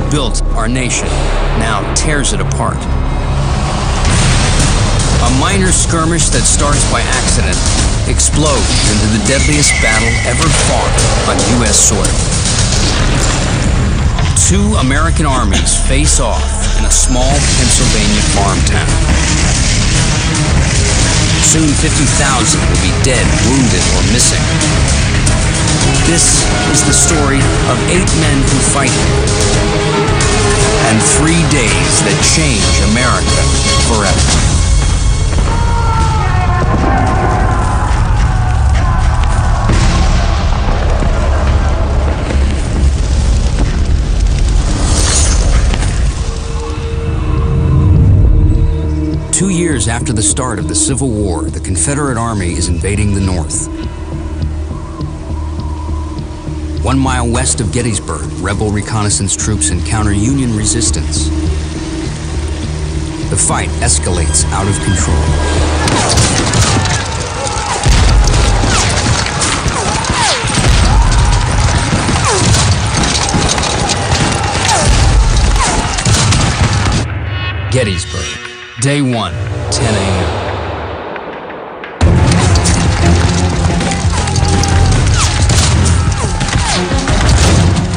built our nation now tears it apart. A minor skirmish that starts by accident explodes into the deadliest battle ever fought on U.S. soil. Two American armies face off in a small Pennsylvania farm town. Soon 50,000 will be dead, wounded, or missing. This is the story of 8 men who fight and 3 days that change America forever. 2 years after the start of the Civil War, the Confederate Army is invading the North. 1 mile west of Gettysburg, rebel reconnaissance troops encounter Union resistance. The fight escalates out of control. Gettysburg, Day 1, 10 a.m.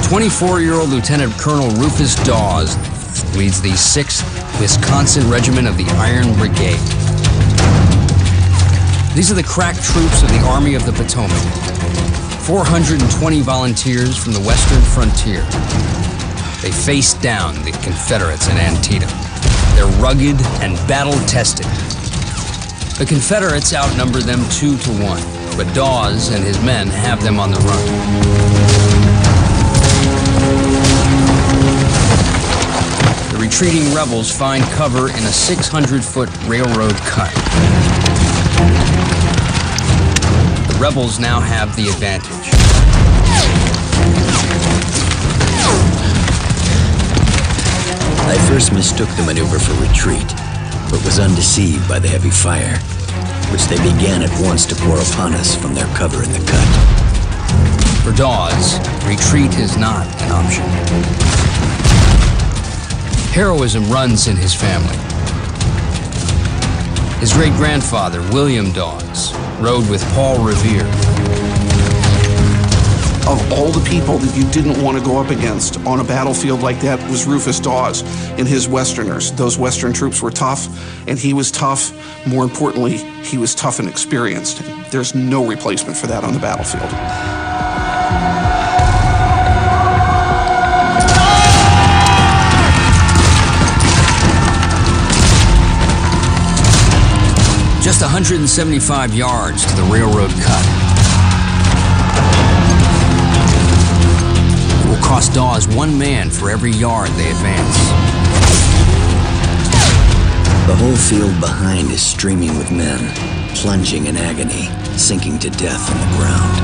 "24-year-old Lieutenant Colonel Rufus Dawes leads the 6th Wisconsin Regiment of the Iron Brigade. These are the crack troops of the Army of the Potomac, 420 volunteers from the western frontier. They faced down the Confederates in Antietam. They're rugged and battle-tested. The Confederates outnumber them 2 to 1, but Dawes and his men have them on the run. The retreating rebels find cover in a 600-foot railroad cut. The rebels now have the advantage. I first mistook the maneuver for retreat, but was undeceived by the heavy fire, which they began at once to pour upon us from their cover in the cut. For Dawes, retreat is not an option. Heroism runs in his family. His great-grandfather, William Dawes, rode with Paul Revere. Of all the people that you didn't want to go up against on a battlefield like that was Rufus Dawes and his Westerners. Those Western troops were tough, and he was tough. More importantly, he was tough and experienced. There's no replacement for that on the battlefield. Just 175 yards to the railroad cut. It will cost Dawes 1 man for every yard they advance. The whole field behind is streaming with men, plunging in agony, sinking to death on the ground.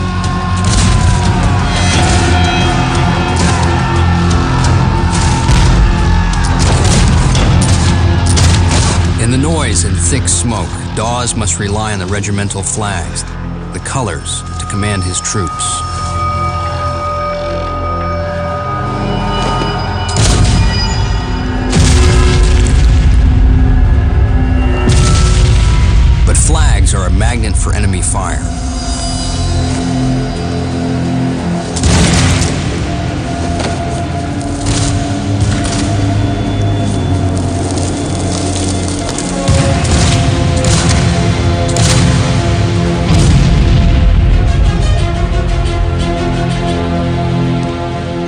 In the noise and thick smoke, Dawes must rely on the regimental flags, the colors, to command his troops. But flags are a magnet for enemy fire.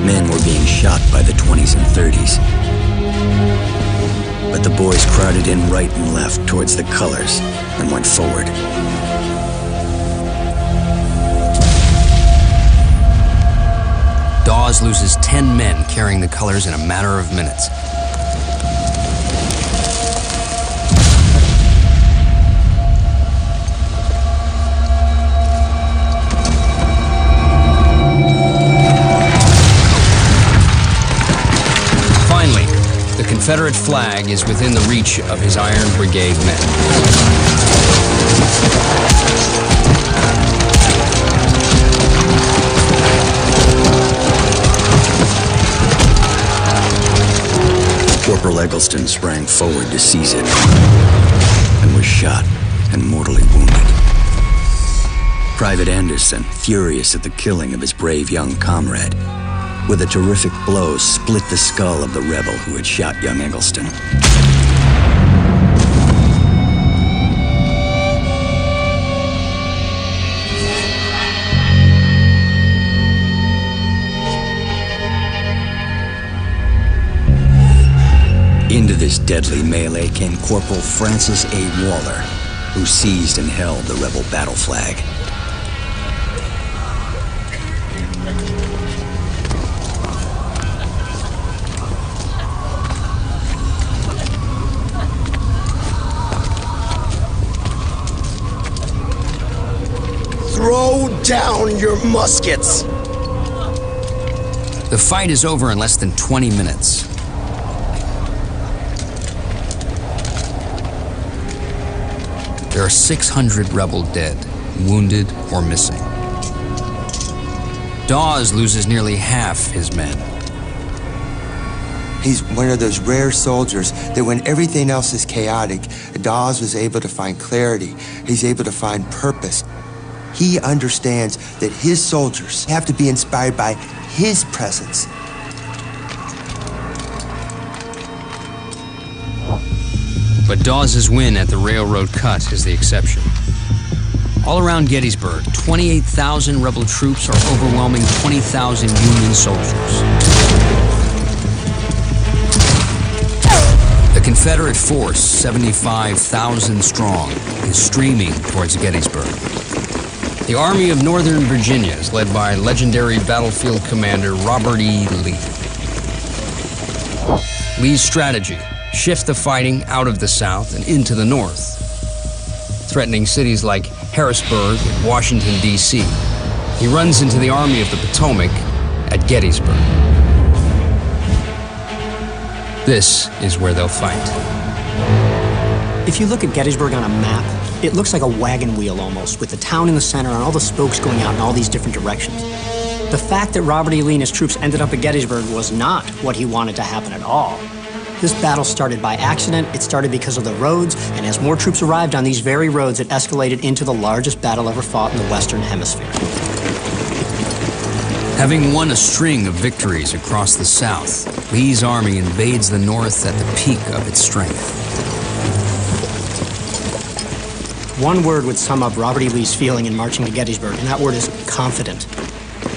Men were being shot by the 20s and 30s. But the boys crowded in right and left towards the colors and went forward. Dawes loses 10 men carrying the colors in a matter of minutes. Finally, the Confederate flag is within the reach of his Iron Brigade men. Corporal Eggleston sprang forward to seize it and was shot and mortally wounded. Private Anderson, furious at the killing of his brave young comrade, with a terrific blow split the skull of the rebel who had shot young Eggleston. Into this deadly melee came Corporal Francis A. Waller, who seized and held the rebel battle flag. Throw down your muskets! The fight is over in less than 20 minutes. There are 600 rebel dead, wounded, or missing. Dawes loses nearly half his men. He's one of those rare soldiers that when everything else is chaotic, Dawes was able to find clarity. He's able to find purpose. He understands that his soldiers have to be inspired by his presence. But Dawes' win at the railroad cut is the exception. All around Gettysburg, 28,000 rebel troops are overwhelming 20,000 Union soldiers. The Confederate force, 75,000 strong, is streaming towards Gettysburg. The Army of Northern Virginia is led by legendary battlefield commander Robert E. Lee. Lee's strategy: shift the fighting out of the South and into the North, threatening cities like Harrisburg and Washington, D.C. He runs into the Army of the Potomac at Gettysburg. This is where they'll fight. If you look at Gettysburg on a map, it looks like a wagon wheel almost, with the town in the center and all the spokes going out in all these different directions. The fact that Robert E. Lee and his troops ended up at Gettysburg was not what he wanted to happen at all. This battle started by accident. It started because of the roads, and as more troops arrived on these very roads, it escalated into the largest battle ever fought in the Western Hemisphere. Having won a string of victories across the South, Lee's army invades the North at the peak of its strength. One word would sum up Robert E. Lee's feeling in marching to Gettysburg, and that word is confident.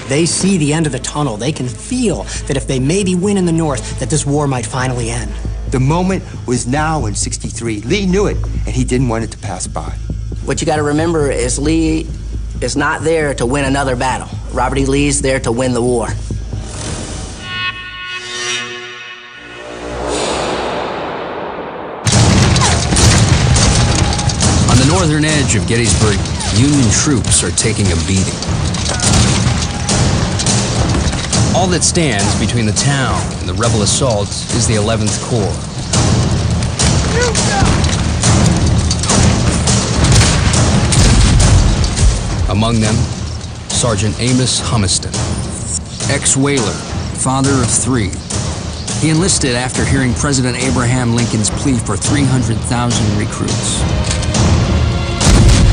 They see the end of the tunnel. They can feel that if they maybe win in the North, that this war might finally end. The moment was now in '63. Lee knew it, and he didn't want it to pass by. What you got to remember is Lee is not there to win another battle. Robert E. Lee's there to win the war. On the northern edge of Gettysburg, Union troops are taking a beating. All that stands between the town and the rebel assault is the 11th Corps. Among them, Sergeant Amos Humiston, ex-whaler, father of 3. He enlisted after hearing President Abraham Lincoln's plea for 300,000 recruits.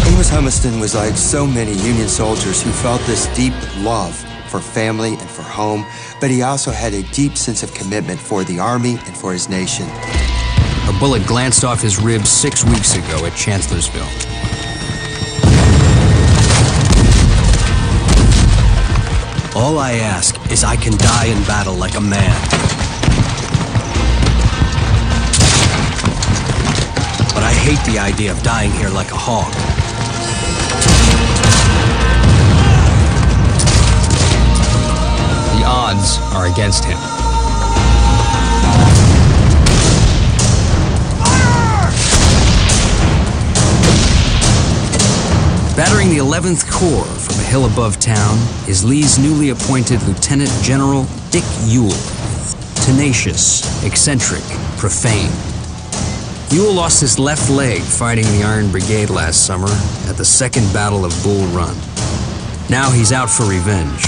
Amos Humiston was like so many Union soldiers who felt this deep love for family and for home, but he also had a deep sense of commitment for the Army and for his nation. A bullet glanced off his ribs 6 weeks ago at Chancellorsville. All I ask is I can die in battle like a man. But I hate the idea of dying here like a hog. The odds are against him. Battering the 11th Corps from a hill above town is Lee's newly appointed Lieutenant General Dick Ewell. Tenacious, eccentric, profane. Ewell lost his left leg fighting the Iron Brigade last summer at the Second Battle of Bull Run. Now he's out for revenge.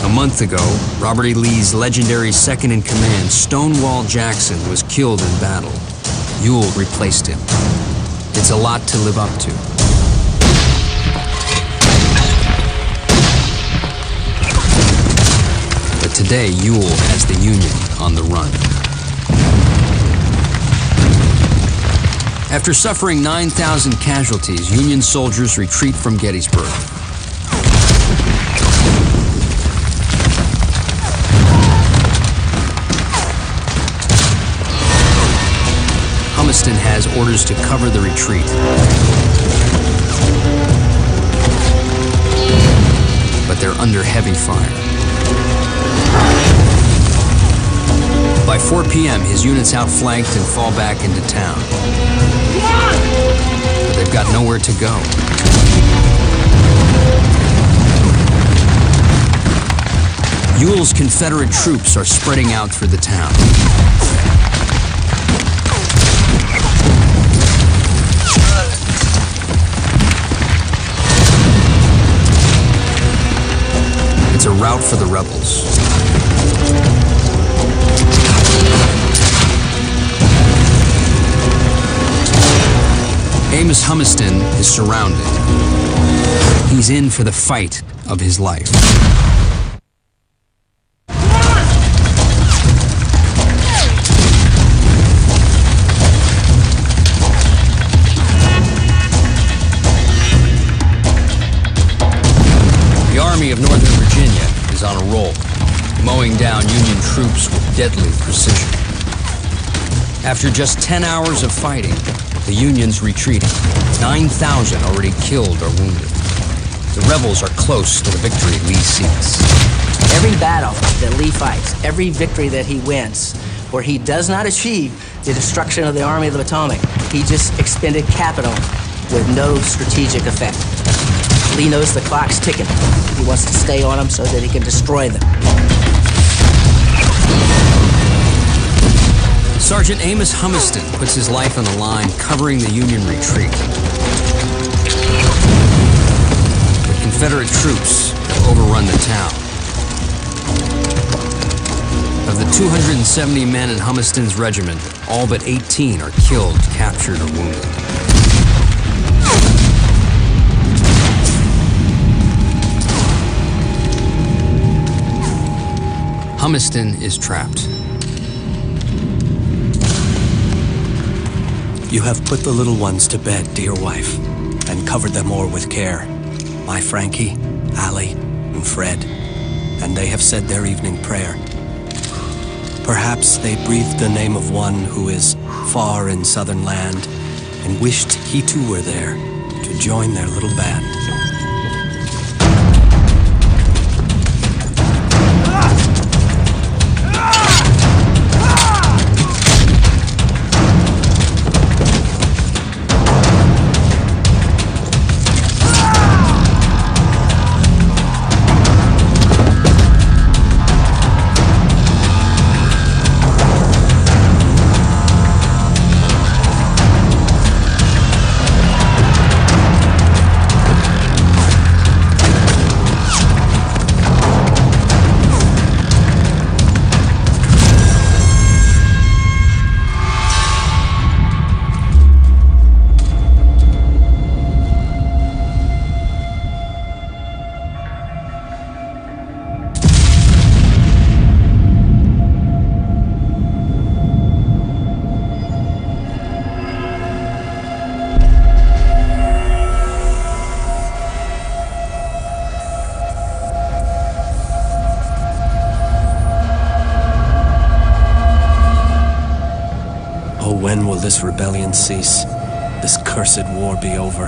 A month ago, Robert E. Lee's legendary second-in-command, Stonewall Jackson, was killed in battle. Ewell replaced him. It's a lot to live up to. But today, Ewell has the Union on the run. After suffering 9,000 casualties, Union soldiers retreat from Gettysburg. Humiston has orders to cover the retreat. But they're under heavy fire. By 4 p.m., his units outflanked and fall back into town. But they've got nowhere to go. Ewell's Confederate troops are spreading out through the town. It's a rout for the rebels. Amos Humiston is surrounded. He's in for the fight of his life. The Army of Northern Virginia is on a roll, mowing down Union troops with deadly precision. After just 10 hours of fighting, the Union's retreating. 9,000 already killed or wounded. The rebels are close to the victory Lee seeks. Every battle that Lee fights, every victory that he wins, where he does not achieve the destruction of the Army of the Potomac, he just expended capital with no strategic effect. Lee knows the clock's ticking. He wants to stay on them so that he can destroy them. Sergeant Amos Humiston puts his life on the line covering the Union retreat. The Confederate troops have overrun the town. Of the 270 men in Humiston's regiment, all but 18 are killed, captured, or wounded. Humiston is trapped. You have put the little ones to bed, dear wife, and covered them o'er with care. My Frankie, Allie, and Fred, and they have said their evening prayer. Perhaps they breathed the name of one who is far in southern land, and wished he too were there to join their little band. When will this rebellion cease, this cursed war be over,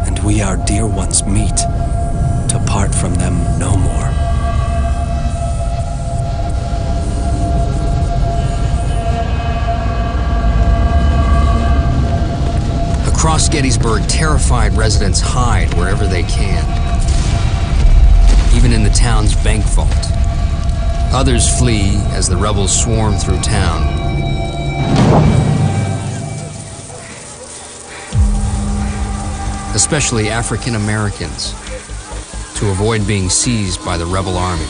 and we our dear ones meet, to part from them no more? Across Gettysburg, terrified residents hide wherever they can, even in the town's bank vault. Others flee as the rebels swarm through town. Especially African Americans. to avoid being seized by the rebel army.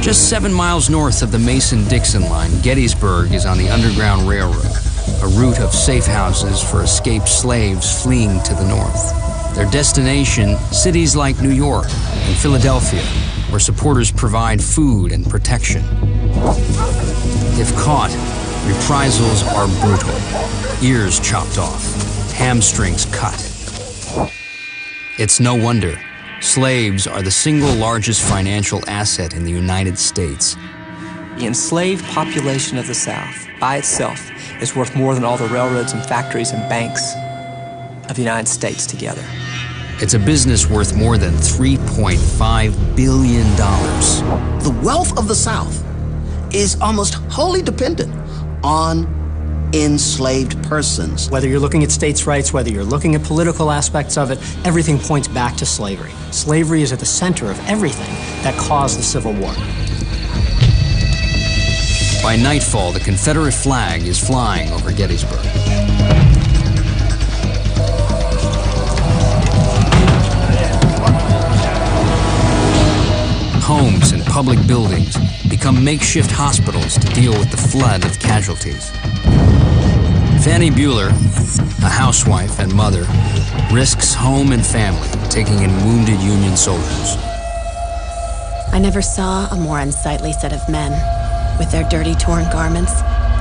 Just 7 miles north of the Mason-Dixon line, Gettysburg is on the Underground Railroad, a route of safe houses for escaped slaves fleeing to the north. Their destination, cities like New York and Philadelphia, where supporters provide food and protection. If caught, reprisals are brutal. Ears chopped off, hamstrings cut. It's no wonder. Slaves are the single largest financial asset in the United States. The enslaved population of the South, by itself, is worth more than all the railroads and factories and banks of the United States together. It's a business worth more than $3.5 billion. The wealth of the South is almost wholly dependent on enslaved persons. Whether you're looking at states' rights, whether you're looking at political aspects of it, everything points back to slavery. Slavery is at the center of everything that caused the Civil War. By nightfall, the Confederate flag is flying over Gettysburg. Homes and public buildings become makeshift hospitals to deal with the flood of casualties. Fannie Bueller, a housewife and mother, risks home and family, taking in wounded Union soldiers. I never saw a more unsightly set of men, with their dirty, torn garments,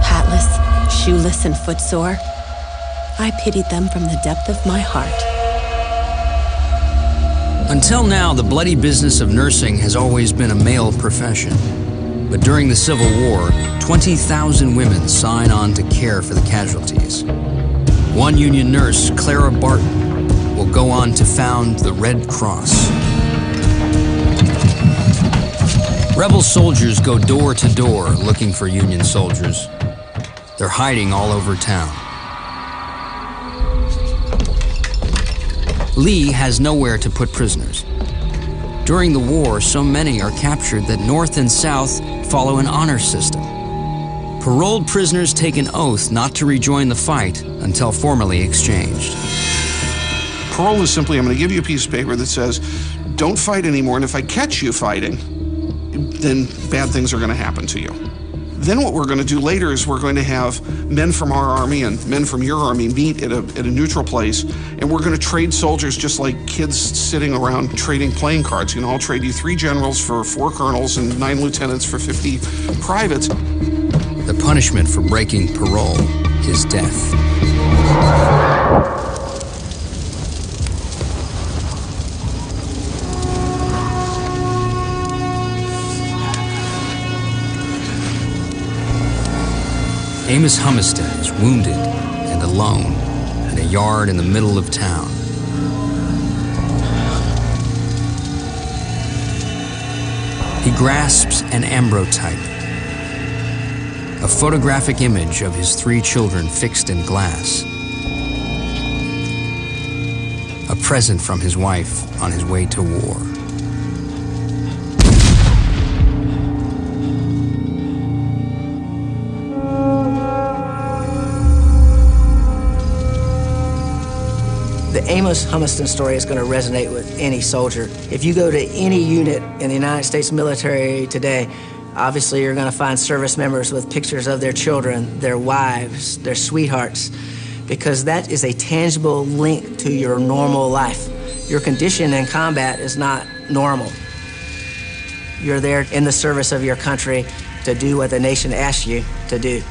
hatless, shoeless, and footsore. I pitied them from the depth of my heart. Until now, the bloody business of nursing has always been a male profession. But during the Civil War, 20,000 women sign on to care for the casualties. One Union nurse, Clara Barton, will go on to found the Red Cross. Rebel soldiers go door to door looking for Union soldiers. They're hiding all over town. Lee has nowhere to put prisoners. During the war, so many are captured that North and South follow an honor system. Paroled prisoners take an oath not to rejoin the fight until formally exchanged. Parole is simply, I'm going to give you a piece of paper that says, don't fight anymore, and if I catch you fighting, then bad things are going to happen to you. Then what we're going to do later is we're going to have men from our army and men from your army meet at a neutral place, and we're going to trade soldiers just like kids sitting around trading playing cards. You know, I'll trade you 3 generals for 4 colonels and 9 lieutenants for 50 privates. The punishment for breaking parole is death. Amos Humiston is wounded and alone in a yard in the middle of town. He grasps an ambrotype, a photographic image of his 3 children fixed in glass, a present from his wife on his way to war. The Amos Humiston story is going to resonate with any soldier. If you go to any unit in the United States military today, obviously you're going to find service members with pictures of their children, their wives, their sweethearts, because that is a tangible link to your normal life. Your condition in combat is not normal. You're there in the service of your country to do what the nation asks you to do.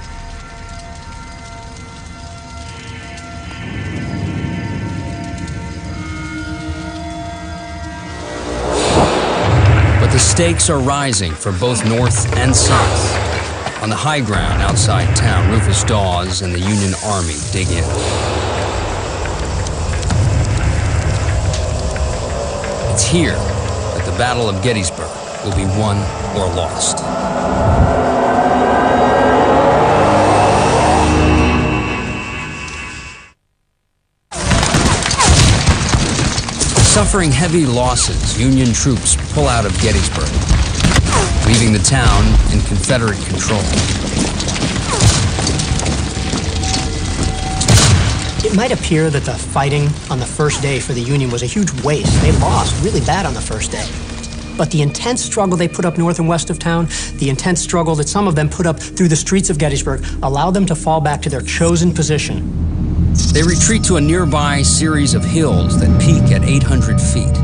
The stakes are rising for both North and South. On the high ground outside town, Rufus Dawes and the Union Army dig in. It's here that the Battle of Gettysburg will be won or lost. Suffering heavy losses, Union troops pull out of Gettysburg, leaving the town in Confederate control. It might appear that the fighting on the first day for the Union was a huge waste. They lost really bad on the first day. But the intense struggle they put up north and west of town, the intense struggle that some of them put up through the streets of Gettysburg, allowed them to fall back to their chosen position. They retreat to a nearby series of hills that peak at 800 feet.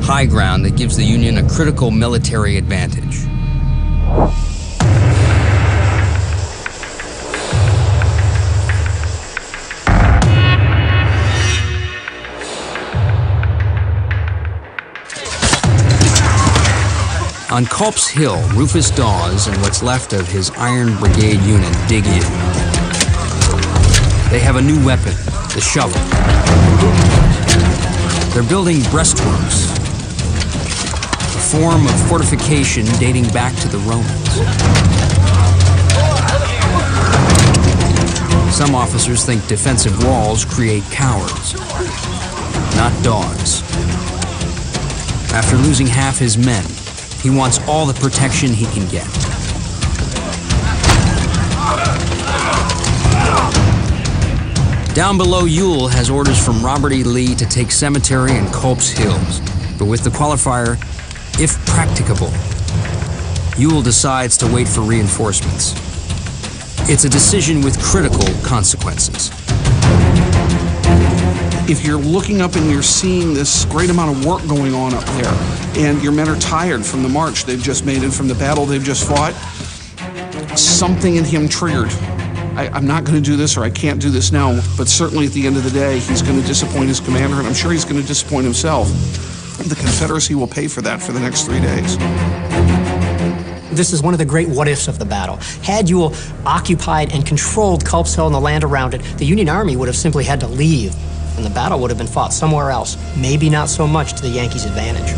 High ground that gives the Union a critical military advantage. On Culp's Hill, Rufus Dawes and what's left of his Iron Brigade unit dig in. They have a new weapon, the shovel. They're building breastworks, a form of fortification dating back to the Romans. Some officers think defensive walls create cowards, not dogs. After losing half his men, he wants all the protection he can get. Down below, Ewell has orders from Robert E. Lee to take Cemetery and Culp's Hills, but with the qualifier, if practicable. Ewell decides to wait for reinforcements. It's a decision with critical consequences. If you're looking up and you're seeing this great amount of work going on up there, and your men are tired from the march they've just made and from the battle they've just fought, something in him triggered. I'm not going to do this, or I can't do this now, but certainly at the end of the day, he's going to disappoint his commander, and I'm sure he's going to disappoint himself. The Confederacy will pay for that for the next 3 days. This is one of the great what-ifs of the battle. Had Ewell occupied and controlled Culp's Hill and the land around it, the Union Army would have simply had to leave, and the battle would have been fought somewhere else, maybe not so much to the Yankees' advantage.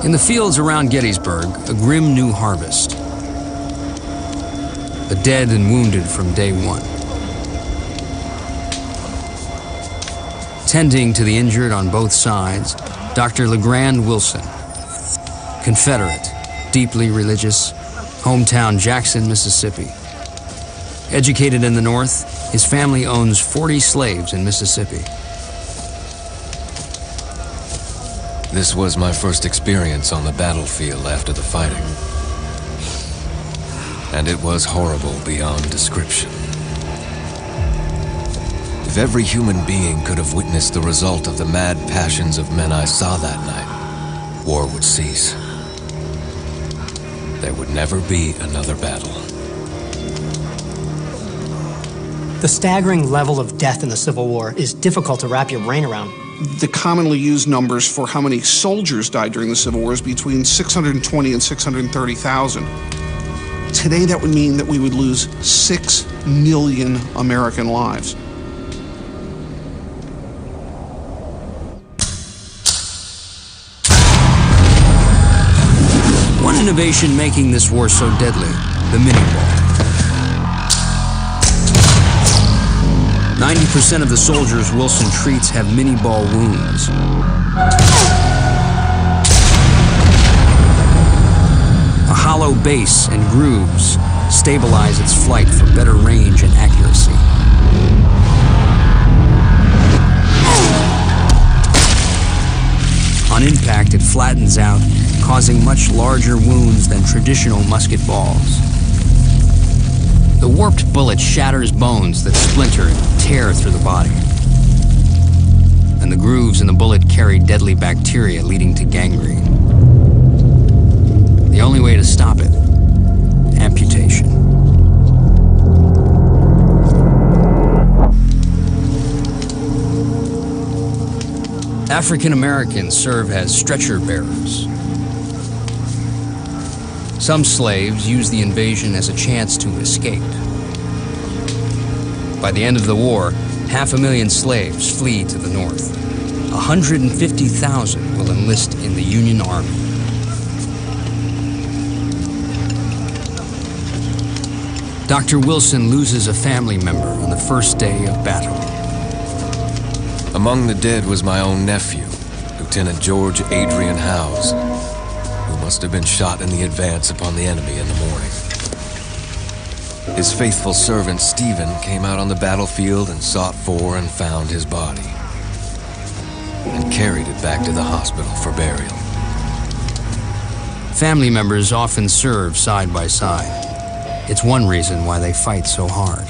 In the fields around Gettysburg, a grim new harvest. The dead and wounded from day one. Tending to the injured on both sides, Dr. LeGrand Wilson, Confederate, deeply religious, hometown Jackson, Mississippi. Educated in the North, his family owns 40 slaves in Mississippi. This was my first experience on the battlefield after the fighting. And it was horrible beyond description. If every human being could have witnessed the result of the mad passions of men I saw that night, war would cease. There would never be another battle. The staggering level of death in the Civil War is difficult to wrap your brain around. The commonly used numbers for how many soldiers died during the Civil War is between 620 and 630,000. Today, that would mean that we would lose 6 million American lives. One innovation making this war so deadly, the mini-ball. 90% of the soldiers Wilson treats have mini-ball wounds. A hollow base and grooves stabilize its flight for better range and accuracy. On impact, it flattens out, causing much larger wounds than traditional musket balls. The warped bullet shatters bones that splinter and tear through the body. And the grooves in the bullet carry deadly bacteria leading to gangrene. The only way to stop it, amputation. African Americans serve as stretcher bearers. Some slaves use the invasion as a chance to escape. By the end of the war, 500,000 slaves flee to the north. 150,000 will enlist in the Union Army. Dr. Wilson loses a family member on the first day of battle. Among the dead was my own nephew, Lieutenant George Adrian Howes, who must have been shot in the advance upon the enemy in the morning. His faithful servant Stephen came out on the battlefield and sought for and found his body, and carried it back to the hospital for burial. Family members often serve side by side. It's one reason why they fight so hard.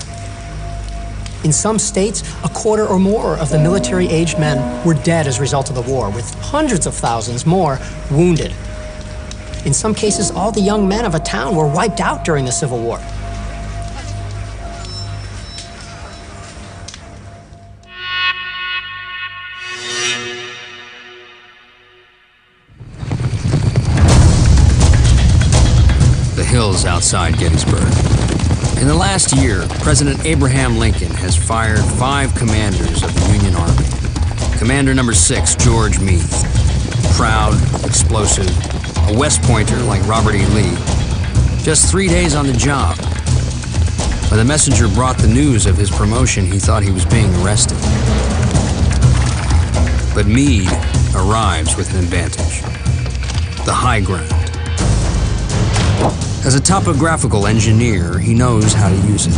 In some states, a quarter or more of the military-aged men were dead as a result of the war, with hundreds of thousands more wounded. In some cases, all the young men of a town were wiped out during the Civil War. The hills outside Gettysburg. In the last year, President Abraham Lincoln has fired 5 commanders of the Union Army. Commander number 6, George Meade. Proud, explosive, a West Pointer like Robert E. Lee. Just 3 days on the job. When the messenger brought the news of his promotion, he thought he was being arrested. But Meade arrives with an advantage: the high ground. As a topographical engineer, he knows how to use it.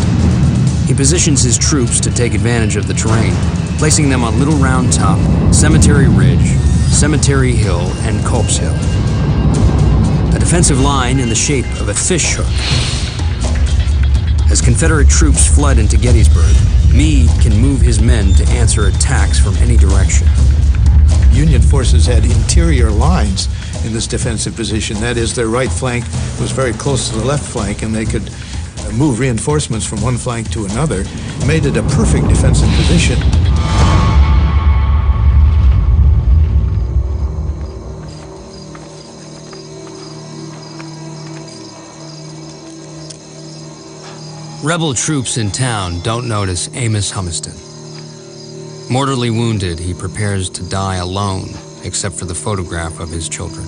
He positions his troops to take advantage of the terrain, placing them on Little Round Top, Cemetery Ridge, Cemetery Hill, and Culp's Hill. A defensive line in the shape of a fish hook. As Confederate troops flood into Gettysburg, Meade can move his men to answer attacks from any direction. Union forces had interior lines in this defensive position. That is, their right flank was very close to the left flank, and they could move reinforcements from one flank to another. Made it a perfect defensive position. Rebel troops in town don't notice Amos Humiston. Mortally wounded, he prepares to die alone, except for the photograph of his children.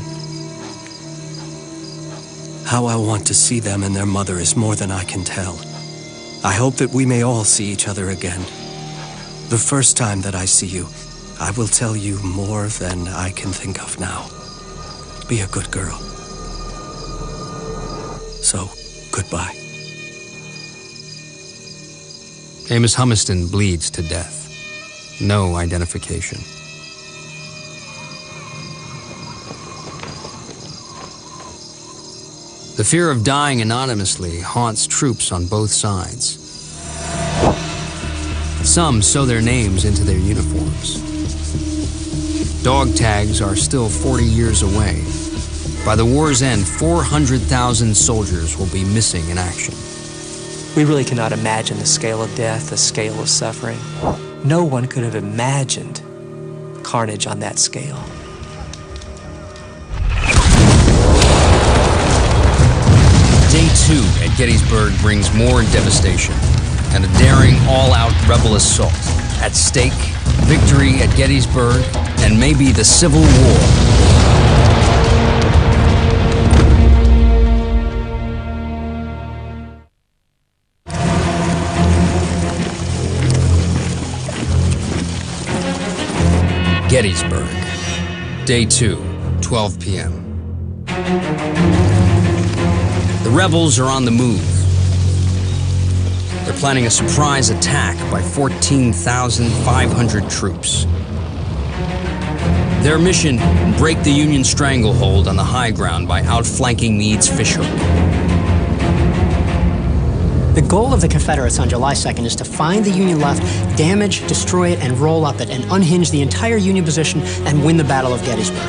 How I want to see them and their mother is more than I can tell. I hope that we may all see each other again. The first time that I see you, I will tell you more than I can think of now. Be a good girl. So, goodbye. Amos Humiston bleeds to death. No identification. The fear of dying anonymously haunts troops on both sides. Some sew their names into their uniforms. Dog tags are still 40 years away. By the war's end, 400,000 soldiers will be missing in action. We really cannot imagine the scale of death, the scale of suffering. No one could have imagined carnage on that scale. Day 2 at Gettysburg brings more devastation and a daring all-out rebel assault. At stake, victory at Gettysburg and maybe the Civil War. Gettysburg, Day 2, 12 p.m. The rebels are on the move. They're planning a surprise attack by 14,500 troops. Their mission, break the Union stranglehold on the high ground by outflanking Meade's fishhook. The goal of the Confederates on July 2nd is to find the Union left, damage, destroy it, and roll up it, and unhinge the entire Union position and win the Battle of Gettysburg.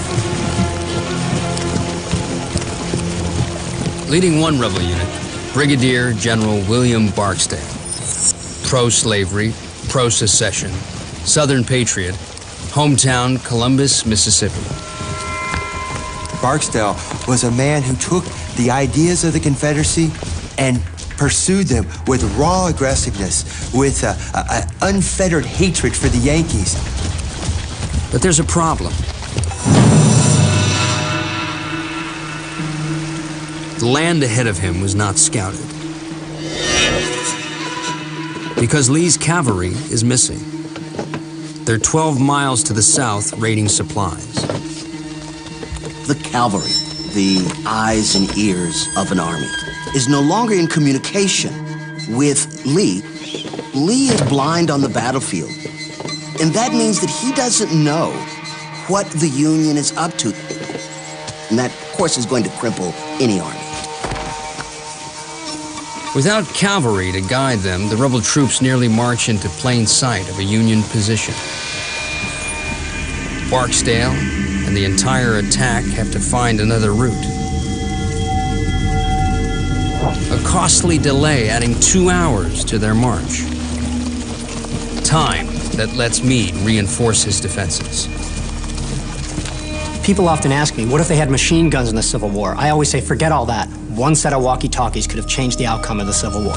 Leading one rebel unit, Brigadier General William Barksdale. Pro-slavery, pro-secession, Southern patriot, hometown Columbus, Mississippi. Barksdale was a man who took the ideas of the Confederacy and pursued them with raw aggressiveness, with an unfettered hatred for the Yankees. But there's a problem. The land ahead of him was not scouted. Because Lee's cavalry is missing. They're 12 miles to the south raiding supplies. The cavalry, the eyes and ears of an army, is no longer in communication with Lee. Lee is blind on the battlefield, and that means that he doesn't know what the Union is up to. And that, of course, is going to cripple any army. Without cavalry to guide them, the rebel troops nearly march into plain sight of a Union position. Barksdale and the entire attack have to find another route. A costly delay adding 2 hours to their march. Time that lets Meade reinforce his defenses. People often ask me, what if they had machine guns in the Civil War? I always say, forget all that. One set of walkie-talkies could have changed the outcome of the Civil War.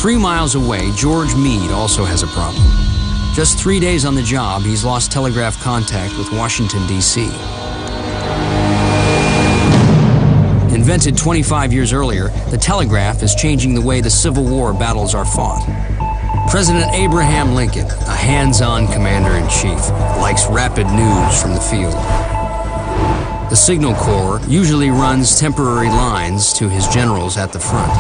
3 miles away, George Meade also has a problem. Just 3 days on the job, he's lost telegraph contact with Washington, D.C. Invented 25 years earlier, the telegraph is changing the way the Civil War battles are fought. President Abraham Lincoln, a hands-on commander-in-chief, likes rapid news from the field. The Signal Corps usually runs temporary lines to his generals at the front.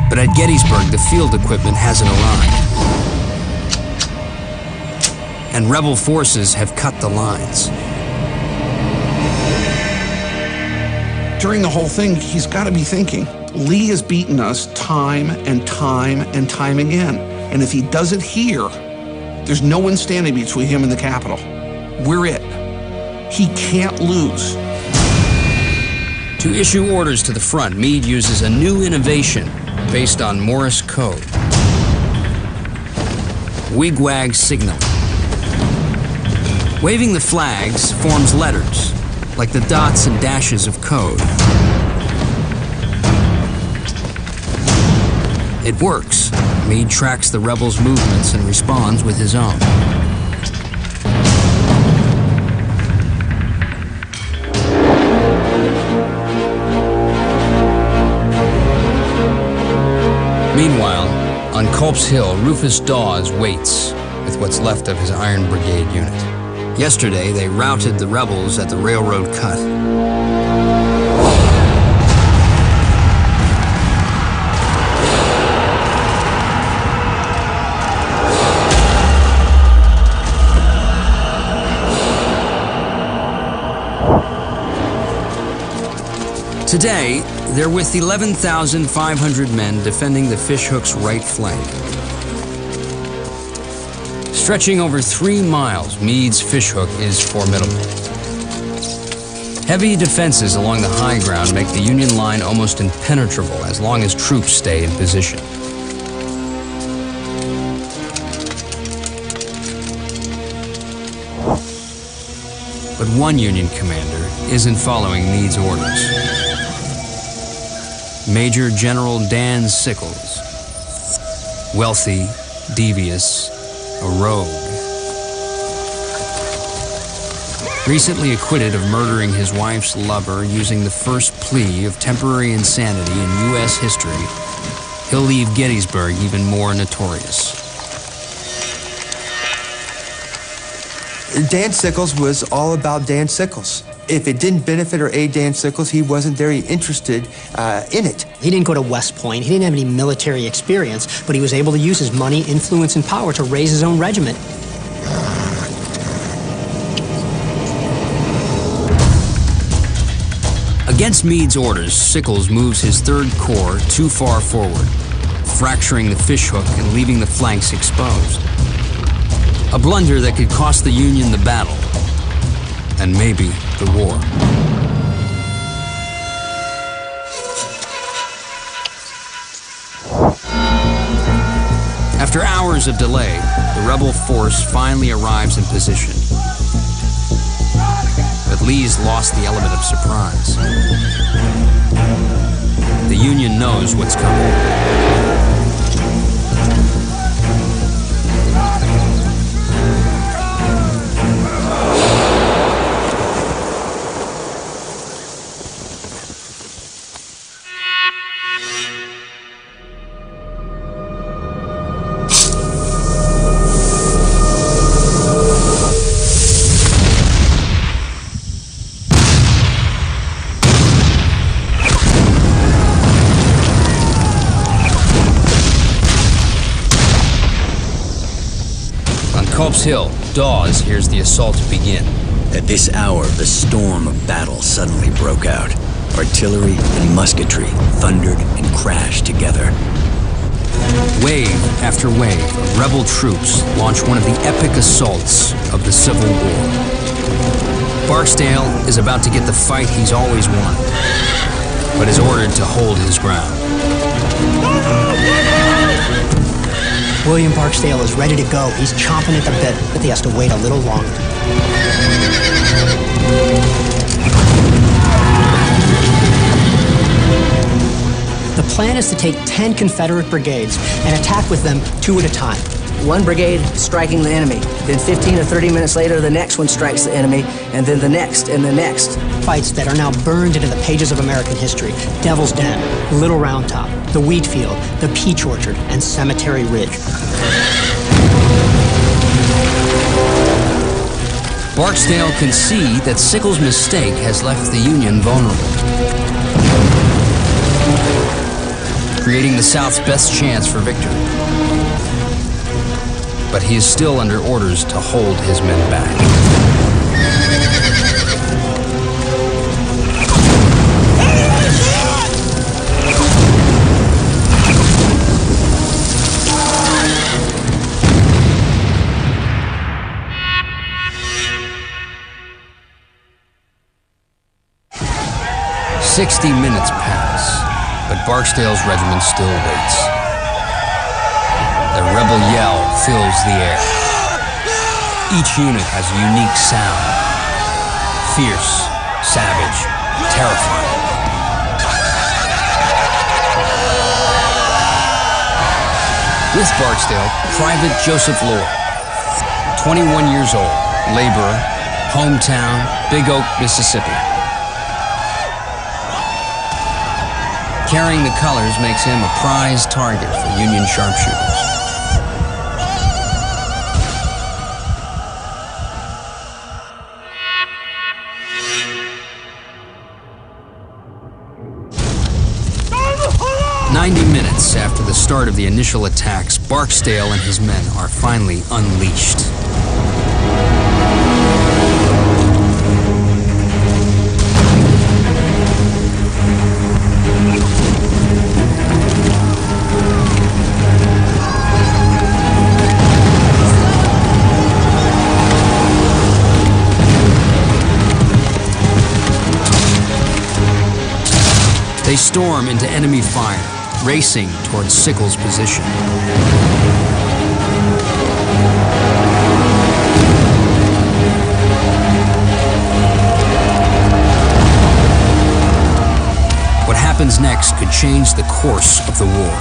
But at Gettysburg, the field equipment hasn't arrived. And rebel forces have cut the lines. During the whole thing, he's got to be thinking, Lee has beaten us time and time and time again. And if he does it here, there's no one standing between him and the Capitol. We're it. He can't lose. To issue orders to the front, Meade uses a new innovation based on Morse code. Wigwag signal. Waving the flags forms letters, like the dots and dashes of code. It works. Meade tracks the rebels' movements and responds with his own. Meanwhile, on Culp's Hill, Rufus Dawes waits with what's left of his Iron Brigade unit. Yesterday, they routed the rebels at the railroad cut. Today, they're with 11,500 men defending the Fishhook's right flank. Stretching over 3 miles, Meade's Fishhook is formidable. Heavy defenses along the high ground make the Union line almost impenetrable as long as troops stay in position. But one Union commander isn't following Meade's orders. Major General Dan Sickles. Wealthy, devious, a rogue. Recently acquitted of murdering his wife's lover using the first plea of temporary insanity in U.S. history, he'll leave Gettysburg even more notorious. Dan Sickles was all about Dan Sickles. If it didn't benefit or aid Dan Sickles, he wasn't very interested in it. He didn't go to West Point. He didn't have any military experience, but he was able to use his money, influence, and power to raise his own regiment. Against Meade's orders, Sickles moves his 3rd Corps too far forward, fracturing the Fishhook and leaving the flanks exposed. A blunder that could cost the Union the battle, and maybe the war. After hours of delay, the rebel force finally arrives in position. But Lee's lost the element of surprise. The Union knows what's coming. Culp's Hill, Dawes hears the assault begin. At this hour, the storm of battle suddenly broke out. Artillery and musketry thundered and crashed together. Wave after wave of rebel troops launch one of the epic assaults of the Civil War. Barksdale is about to get the fight he's always wanted, but is ordered to hold his ground. William Barksdale is ready to go. He's chomping at the bit, but he has to wait a little longer. The plan is to take 10 Confederate brigades and attack with them 2 at a time. One brigade striking the enemy, then 15 or 30 minutes later, the next one strikes the enemy, and then the next, and the next. Fights that are now burned into the pages of American history. Devil's Den, Little Round Top, the Wheat Field, the Peach Orchard, and Cemetery Ridge. Barksdale can see that Sickles' mistake has left the Union vulnerable, creating the South's best chance for victory. But he is still under orders to hold his men back. "60 minutes pass, but Barksdale's regiment still waits. The rebel yell fills the air. Each unit has a unique sound. Fierce, savage, terrifying. With Barksdale, Private Joseph Lord, 21 years old, laborer, hometown, Big Oak, Mississippi. Carrying the colors makes him a prized target for Union sharpshooters. Minutes after the start of the initial attacks, Barksdale and his men are finally unleashed. They storm into enemy fire, racing towards Sickles' position. What happens next could change the course of the war.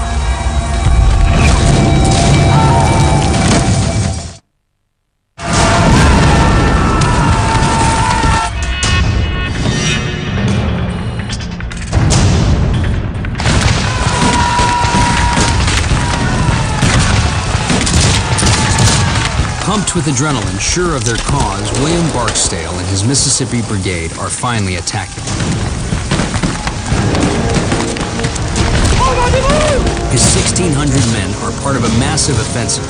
Pumped with adrenaline, sure of their cause, William Barksdale and his Mississippi Brigade are finally attacking. His 1,600 men are part of a massive offensive.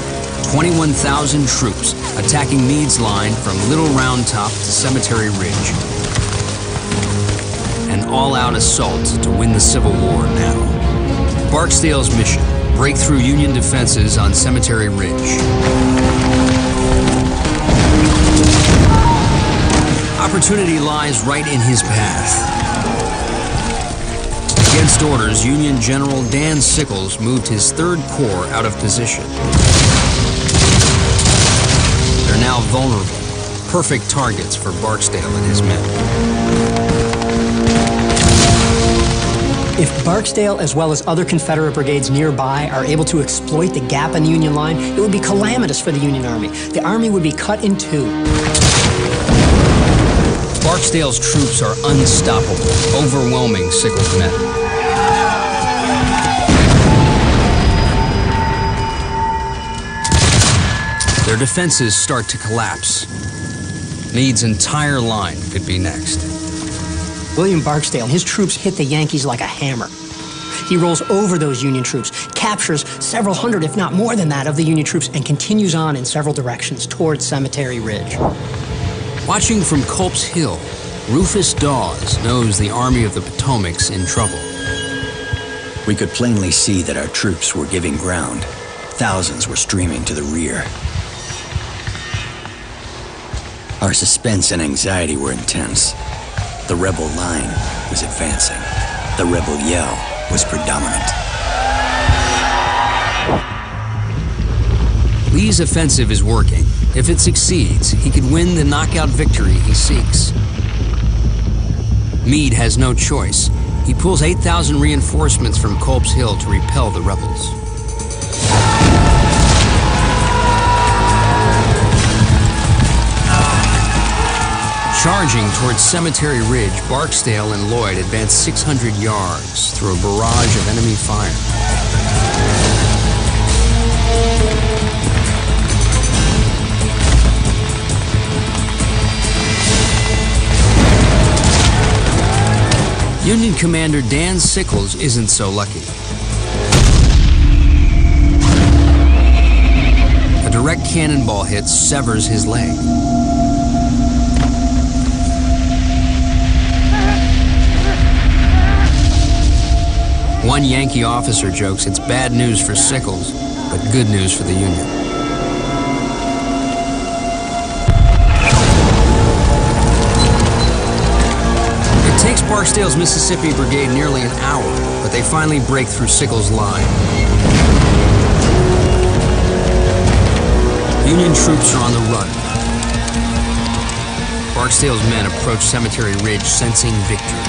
21,000 troops attacking Meade's line from Little Round Top to Cemetery Ridge. An all-out assault to win the Civil War now. Barksdale's mission: break through Union defenses on Cemetery Ridge. Opportunity lies right in his path. Against orders, Union General Dan Sickles moved his 3rd Corps out of position. They're now vulnerable, perfect targets for Barksdale and his men. If Barksdale, as well as other Confederate brigades nearby, are able to exploit the gap in the Union line, it would be calamitous for the Union Army. The Army would be cut in 2. Barksdale's troops are unstoppable, overwhelming Sickles' men. Their defenses start to collapse. Meade's entire line could be next. William Barksdale and his troops hit the Yankees like a hammer. He rolls over those Union troops, captures several hundred, if not more than that, of the Union troops, and continues on in several directions towards Cemetery Ridge. Watching from Culp's Hill, Rufus Dawes knows the Army of the Potomac's in trouble. We could plainly see that our troops were giving ground. Thousands were streaming to the rear. Our suspense and anxiety were intense. The rebel line was advancing. The rebel yell was predominant. Lee's offensive is working. If it succeeds, he could win the knockout victory he seeks. Meade has no choice. He pulls 8,000 reinforcements from Culp's Hill to repel the rebels. Charging towards Cemetery Ridge, Barksdale and Lloyd advance 600 yards through a barrage of enemy fire. Union Commander Dan Sickles isn't so lucky. A direct cannonball hit severs his leg. One Yankee officer jokes it's bad news for Sickles, but good news for the Union. It takes Barksdale's Mississippi Brigade nearly an hour, but they finally break through Sickles' line. Union troops are on the run. Barksdale's men approach Cemetery Ridge, sensing victory.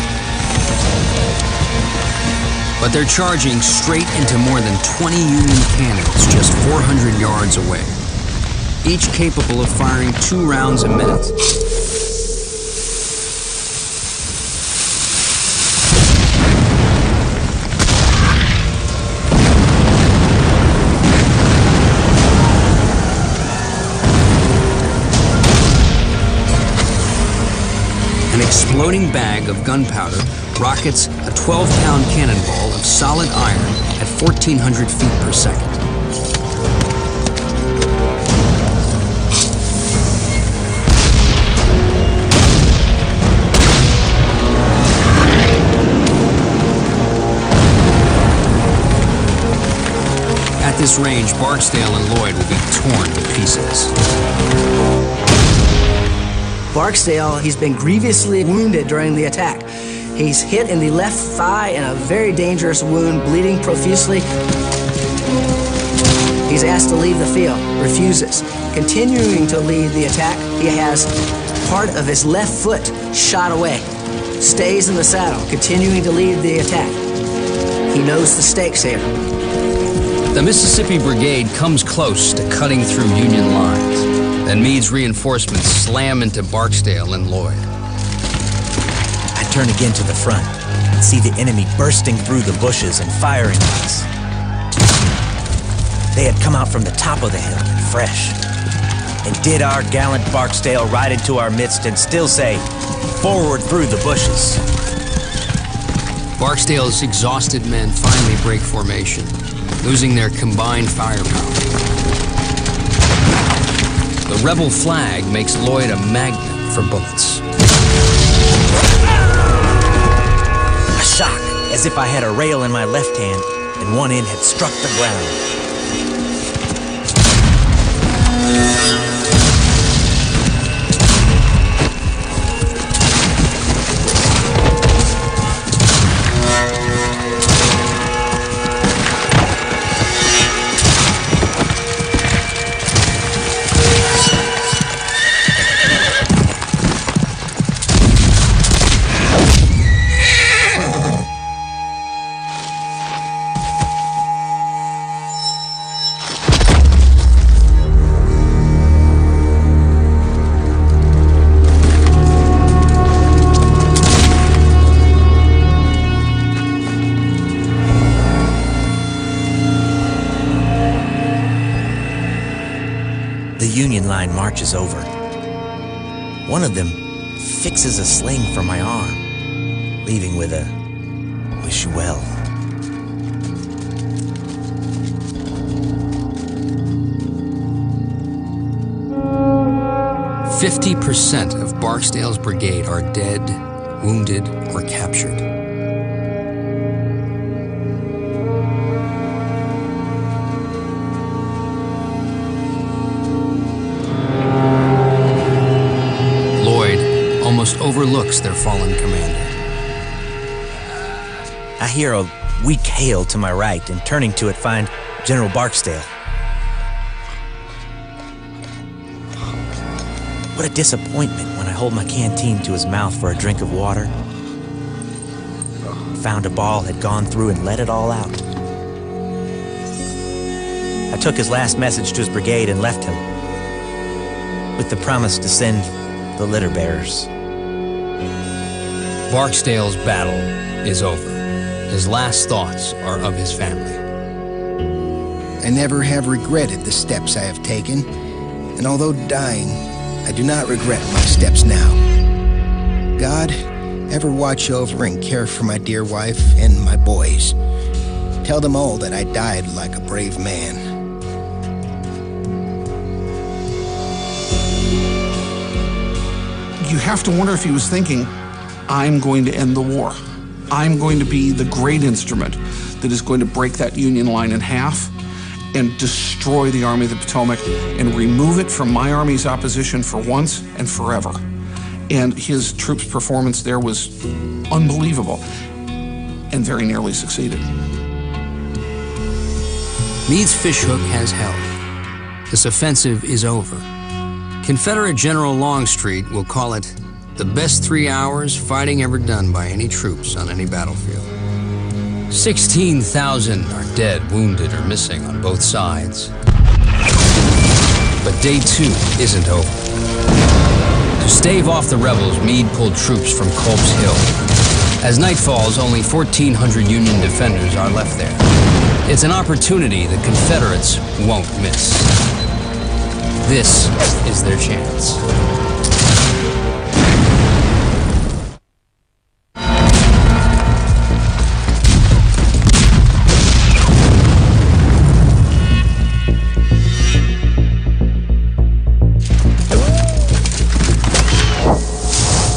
But they're charging straight into more than 20 Union cannons just 400 yards away, each capable of firing 2 rounds a minute. An exploding bag of gunpowder rockets a 12-pound cannonball of solid iron at 1,400 feet per second. At this range, Barksdale and Lloyd will be torn to pieces. Barksdale, he's been grievously wounded during the attack. He's hit in the left thigh in a very dangerous wound, bleeding profusely. He's asked to leave the field, refuses. Continuing to lead the attack, he has part of his left foot shot away. Stays in the saddle, continuing to lead the attack. He knows the stakes here. The Mississippi Brigade comes close to cutting through Union lines. Then Meade's reinforcements slam into Barksdale and Lloyd. I turn again to the front and see the enemy bursting through the bushes and firing at us. They had come out from the top of the hill, fresh. And did our gallant Barksdale ride into our midst and still say, "Forward through the bushes." Barksdale's exhausted men finally break formation, losing their combined firepower. The rebel flag makes Lloyd a magnet for bullets. A shock, as if I had a rail in my left hand and one end had struck the ground. Union line marches over. One of them fixes a sling for my arm, leaving with a "wish you well." 50% of Barksdale's brigade are dead, wounded, or captured. Lloyd almost overlooks their fallen commander. I hear a weak hail to my right, and turning to it, find General Barksdale. What a disappointment when I hold my canteen to his mouth for a drink of water. Found a ball had gone through and let it all out. I took his last message to his brigade and left him, with the promise to send the litter bearers. Barksdale's battle is over. His last thoughts are of his family. I never have regretted the steps I have taken, and although dying, I do not regret my steps now. God, ever watch over and care for my dear wife and my boys. Tell them all that I died like a brave man. You have to wonder if he was thinking, I'm going to end the war. I'm going to be the great instrument that is going to break that Union line in half and destroy the Army of the Potomac and remove it from my Army's opposition for once and forever. And his troops' performance there was unbelievable and very nearly succeeded. Meade's fishhook has held. This offensive is over. Confederate General Longstreet will call it the best 3 hours fighting ever done by any troops on any battlefield. 16,000 are dead, wounded, or missing on both sides. But day 2 isn't over. To stave off the rebels, Meade pulled troops from Culp's Hill. As night falls, only 1,400 Union defenders are left there. It's an opportunity the Confederates won't miss. This is their chance.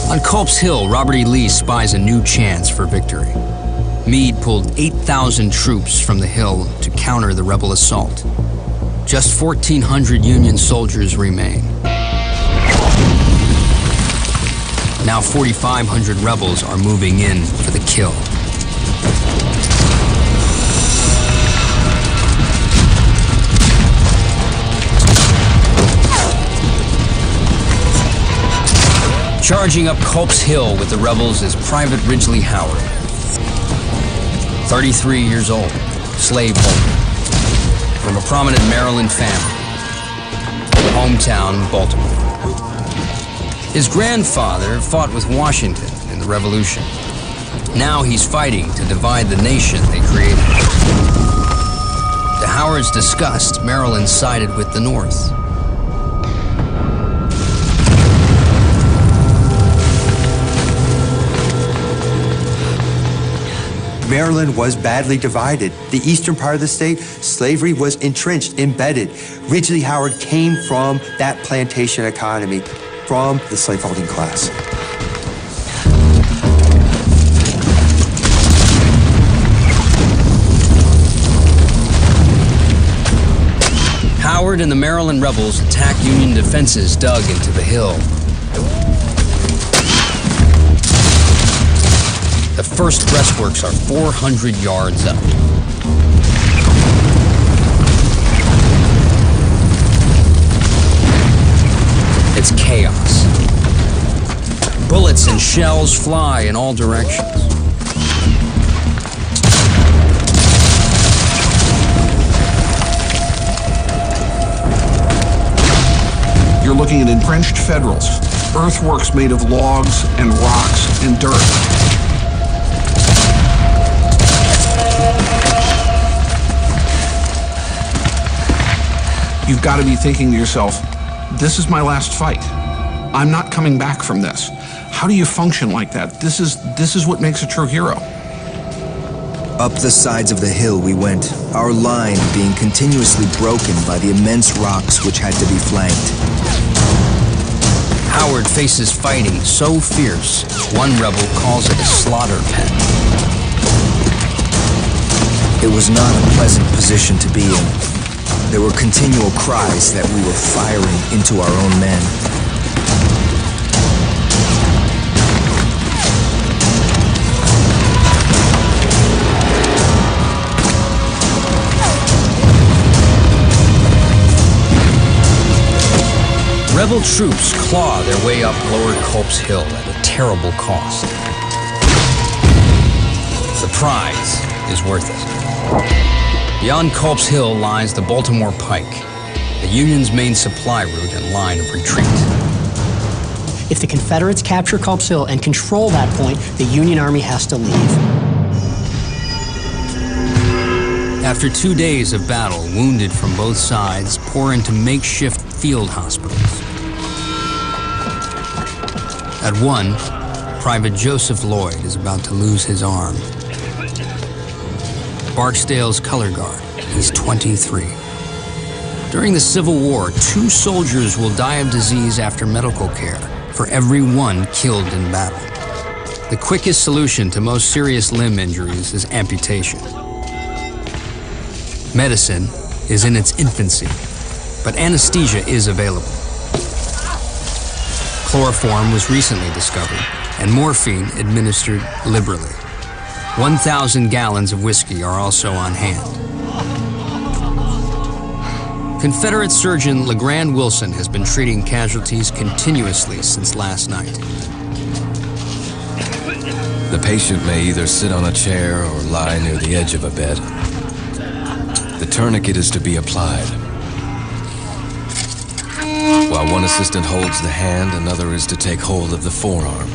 On Culp's Hill, Robert E. Lee spies a new chance for victory. Meade pulled 8,000 troops from the hill to counter the rebel assault. Just 1,400 Union soldiers remain. Now 4,500 rebels are moving in for the kill. Charging up Culp's Hill with the rebels is Private Ridley Howard. 33 years old, slaveholder, from a prominent Maryland family, hometown Baltimore. His grandfather fought with Washington in the Revolution. Now he's fighting to divide the nation they created. To Howard's disgust, Maryland sided with the North. Maryland was badly divided. The eastern part of the state, slavery was entrenched, embedded. Ridley Howard came from that plantation economy, from the slaveholding class. Howard and the Maryland rebels attack Union defenses dug into the hill. The first breastworks are 400 yards up. It's chaos. Bullets and shells fly in all directions. You're looking at entrenched Federals, earthworks made of logs and rocks and dirt. You've got to be thinking to yourself, this is my last fight. I'm not coming back from this. How do you function like that? This is what makes a true hero. Up the sides of the hill we went, our line being continuously broken by the immense rocks which had to be flanked. Howard faces fighting so fierce, one rebel calls it a slaughter pen. It was not a pleasant position to be in. There were continual cries that we were firing into our own men. Rebel troops claw their way up Lower Culp's Hill at a terrible cost. The prize is worth it. Beyond Culp's Hill lies the Baltimore Pike, the Union's main supply route and line of retreat. If the Confederates capture Culp's Hill and control that point, the Union Army has to leave. After 2 days of battle, wounded from both sides pour into makeshift field hospitals. At one, Private Joseph Lloyd is about to lose his arm. Barksdale's color guard, he's 23. During the Civil War, 2 soldiers will die of disease after medical care for every one killed in battle. The quickest solution to most serious limb injuries is amputation. Medicine is in its infancy, but anesthesia is available. Chloroform was recently discovered, and morphine administered liberally. 1,000 gallons of whiskey are also on hand. Confederate surgeon LeGrand Wilson has been treating casualties continuously since last night. The patient may either sit on a chair or lie near the edge of a bed. The tourniquet is to be applied. While one assistant holds the hand, another is to take hold of the forearm.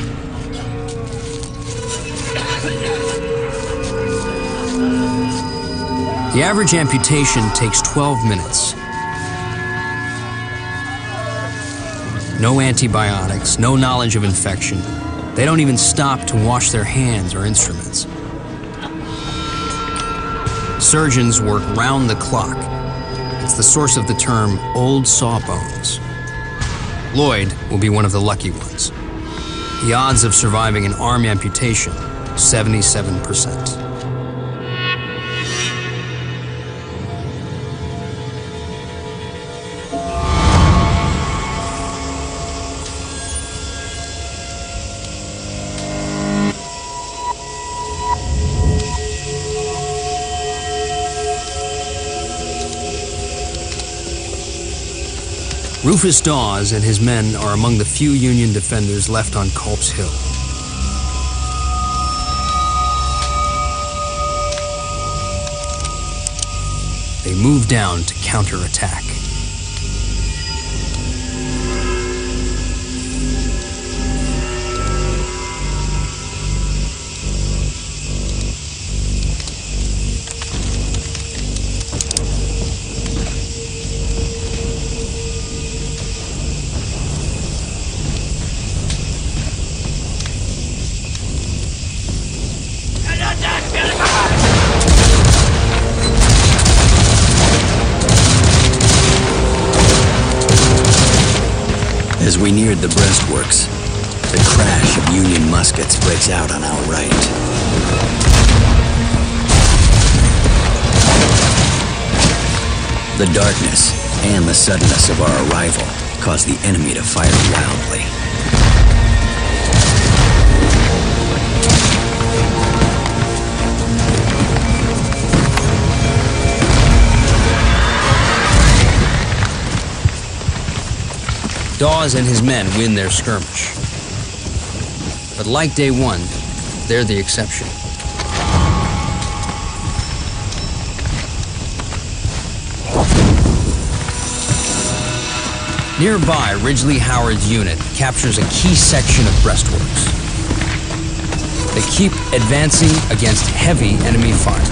The average amputation takes 12 minutes. No antibiotics, no knowledge of infection. They don't even stop to wash their hands or instruments. Surgeons work round the clock. It's the source of the term old sawbones. Lloyd will be one of the lucky ones. The odds of surviving an arm amputation, 77%. Rufus Dawes and his men are among the few Union defenders left on Culp's Hill. They move down to counterattack. As we neared the breastworks, the crash of Union muskets breaks out on our right. The darkness and the suddenness of our arrival caused the enemy to fire wildly. Dawes and his men win their skirmish. But like day one, they're the exception. Nearby, Ridley Howard's unit captures a key section of breastworks. They keep advancing against heavy enemy fire.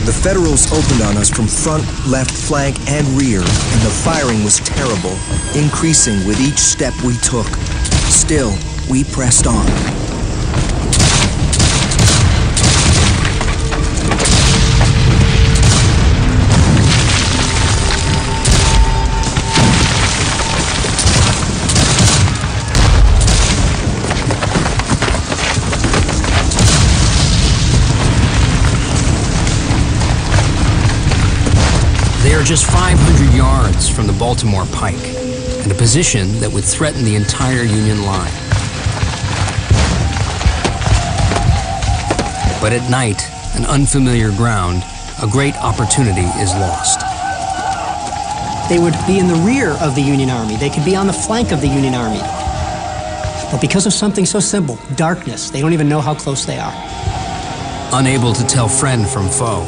The Federals opened on us from front, left, flank, and rear, and the firing was terrible, increasing with each step we took. Still, we pressed on. They're just 500 yards from the Baltimore Pike, and a position that would threaten the entire Union line. But at night, an unfamiliar ground, a great opportunity is lost. They would be in the rear of the Union Army. They could be on the flank of the Union Army. But because of something so simple, darkness, they don't even know how close they are. Unable to tell friend from foe,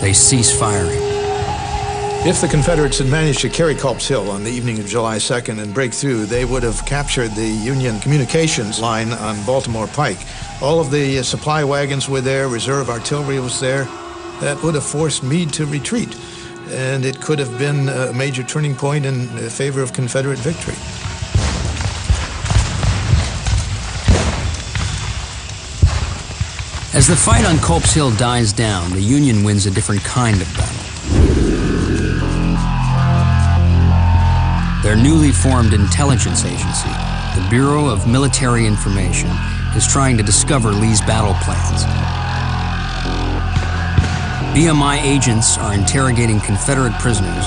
they cease firing. If the Confederates had managed to carry Culp's Hill on the evening of July 2nd and break through, they would have captured the Union communications line on Baltimore Pike. All of the supply wagons were there, reserve artillery was there. That would have forced Meade to retreat, and it could have been a major turning point in favor of Confederate victory. As the fight on Culp's Hill dies down, the Union wins a different kind of battle. Their newly formed intelligence agency, the Bureau of Military Information, is trying to discover Lee's battle plans. BMI agents are interrogating Confederate prisoners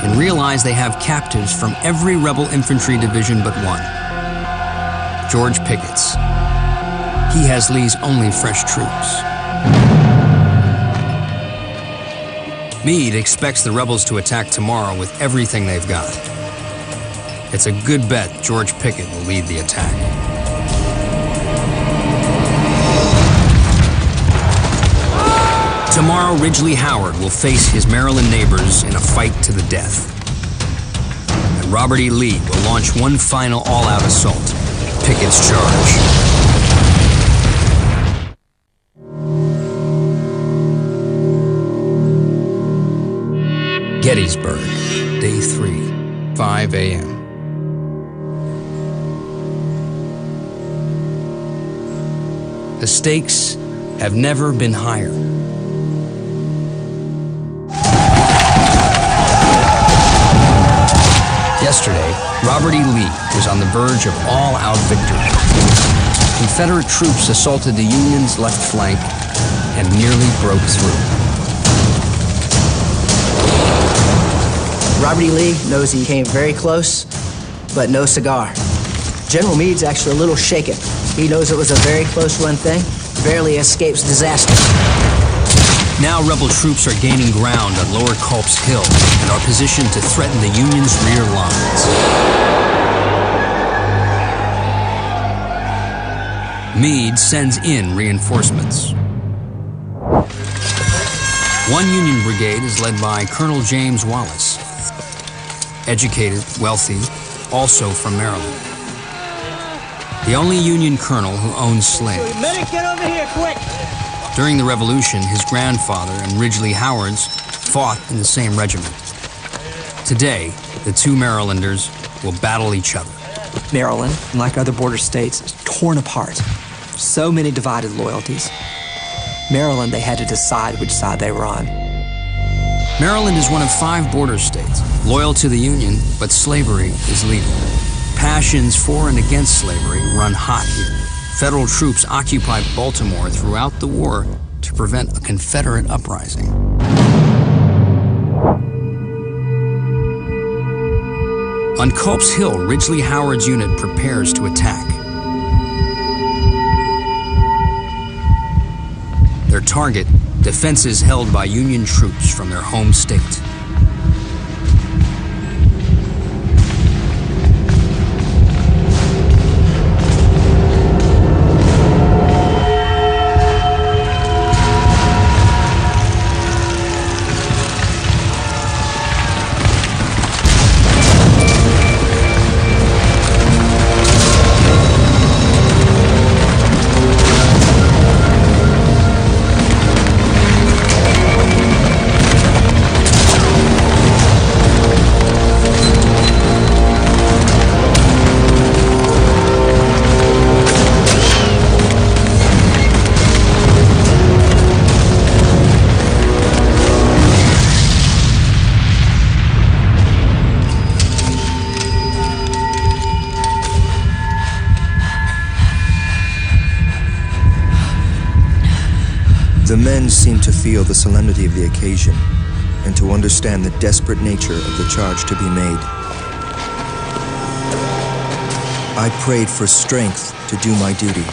and realize they have captives from every rebel infantry division but one, George Pickett's. He has Lee's only fresh troops. Meade expects the rebels to attack tomorrow with everything they've got. It's a good bet George Pickett will lead the attack. Tomorrow, Ridley Howard will face his Maryland neighbors in a fight to the death. And Robert E. Lee will launch one final all-out assault, Pickett's charge. Gettysburg, Day 3, 5 a.m. The stakes have never been higher. Yesterday, Robert E. Lee was on the verge of all-out victory. Confederate troops assaulted the Union's left flank and nearly broke through. Robert E. Lee knows he came very close, but no cigar. General Meade's actually a little shaken. He knows it was a very close run thing, barely escapes disaster. Now rebel troops are gaining ground on Lower Culp's Hill and are positioned to threaten the Union's rear lines. Meade sends in reinforcements. One Union brigade is led by Colonel James Wallace, educated, wealthy, also from Maryland. The only Union colonel who owns slaves. Medic, get over here, quick! During the Revolution, his grandfather and Ridley Howard's fought in the same regiment. Today, the two Marylanders will battle each other. Maryland, like other border states, is torn apart. So many divided loyalties. Maryland, they had to decide which side they were on. Maryland is one of 5 border states, loyal to the Union, but slavery is legal. Passions for and against slavery run hot here. Federal troops occupied Baltimore throughout the war to prevent a Confederate uprising. On Culp's Hill, Ridley Howard's unit prepares to attack. Their target, defenses held by Union troops from their home state. The men seemed to feel the solemnity of the occasion. and to understand the desperate nature of the charge to be made. I prayed for strength to do my duty.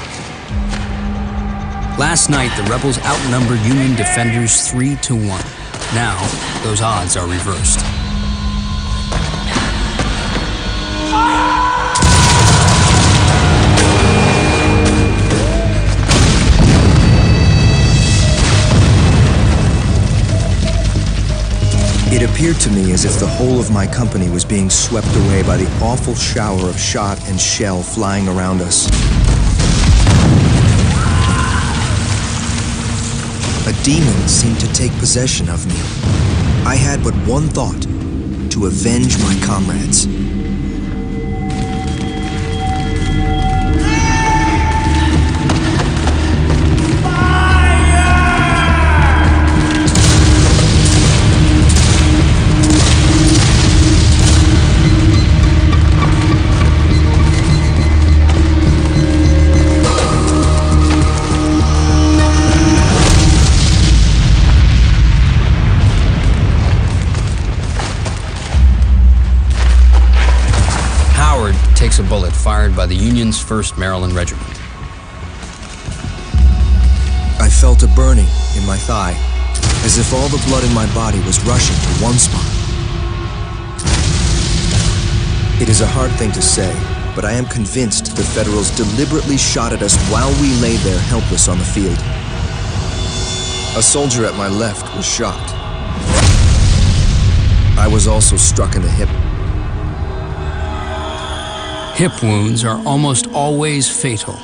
Last night, the rebels outnumbered Union defenders 3-1. Now, those odds are reversed. It appeared to me as if the whole of my company was being swept away by the awful shower of shot and shell flying around us. A demon seemed to take possession of me. I had but one thought: to avenge my comrades. Takes a bullet fired by the Union's 1st Maryland Regiment. I felt a burning in my thigh, as if all the blood in my body was rushing to one spot. It is a hard thing to say, but I am convinced the Federals deliberately shot at us while we lay there helpless on the field. A soldier at my left was shot. I was also struck in the hip. Hip wounds are almost always fatal.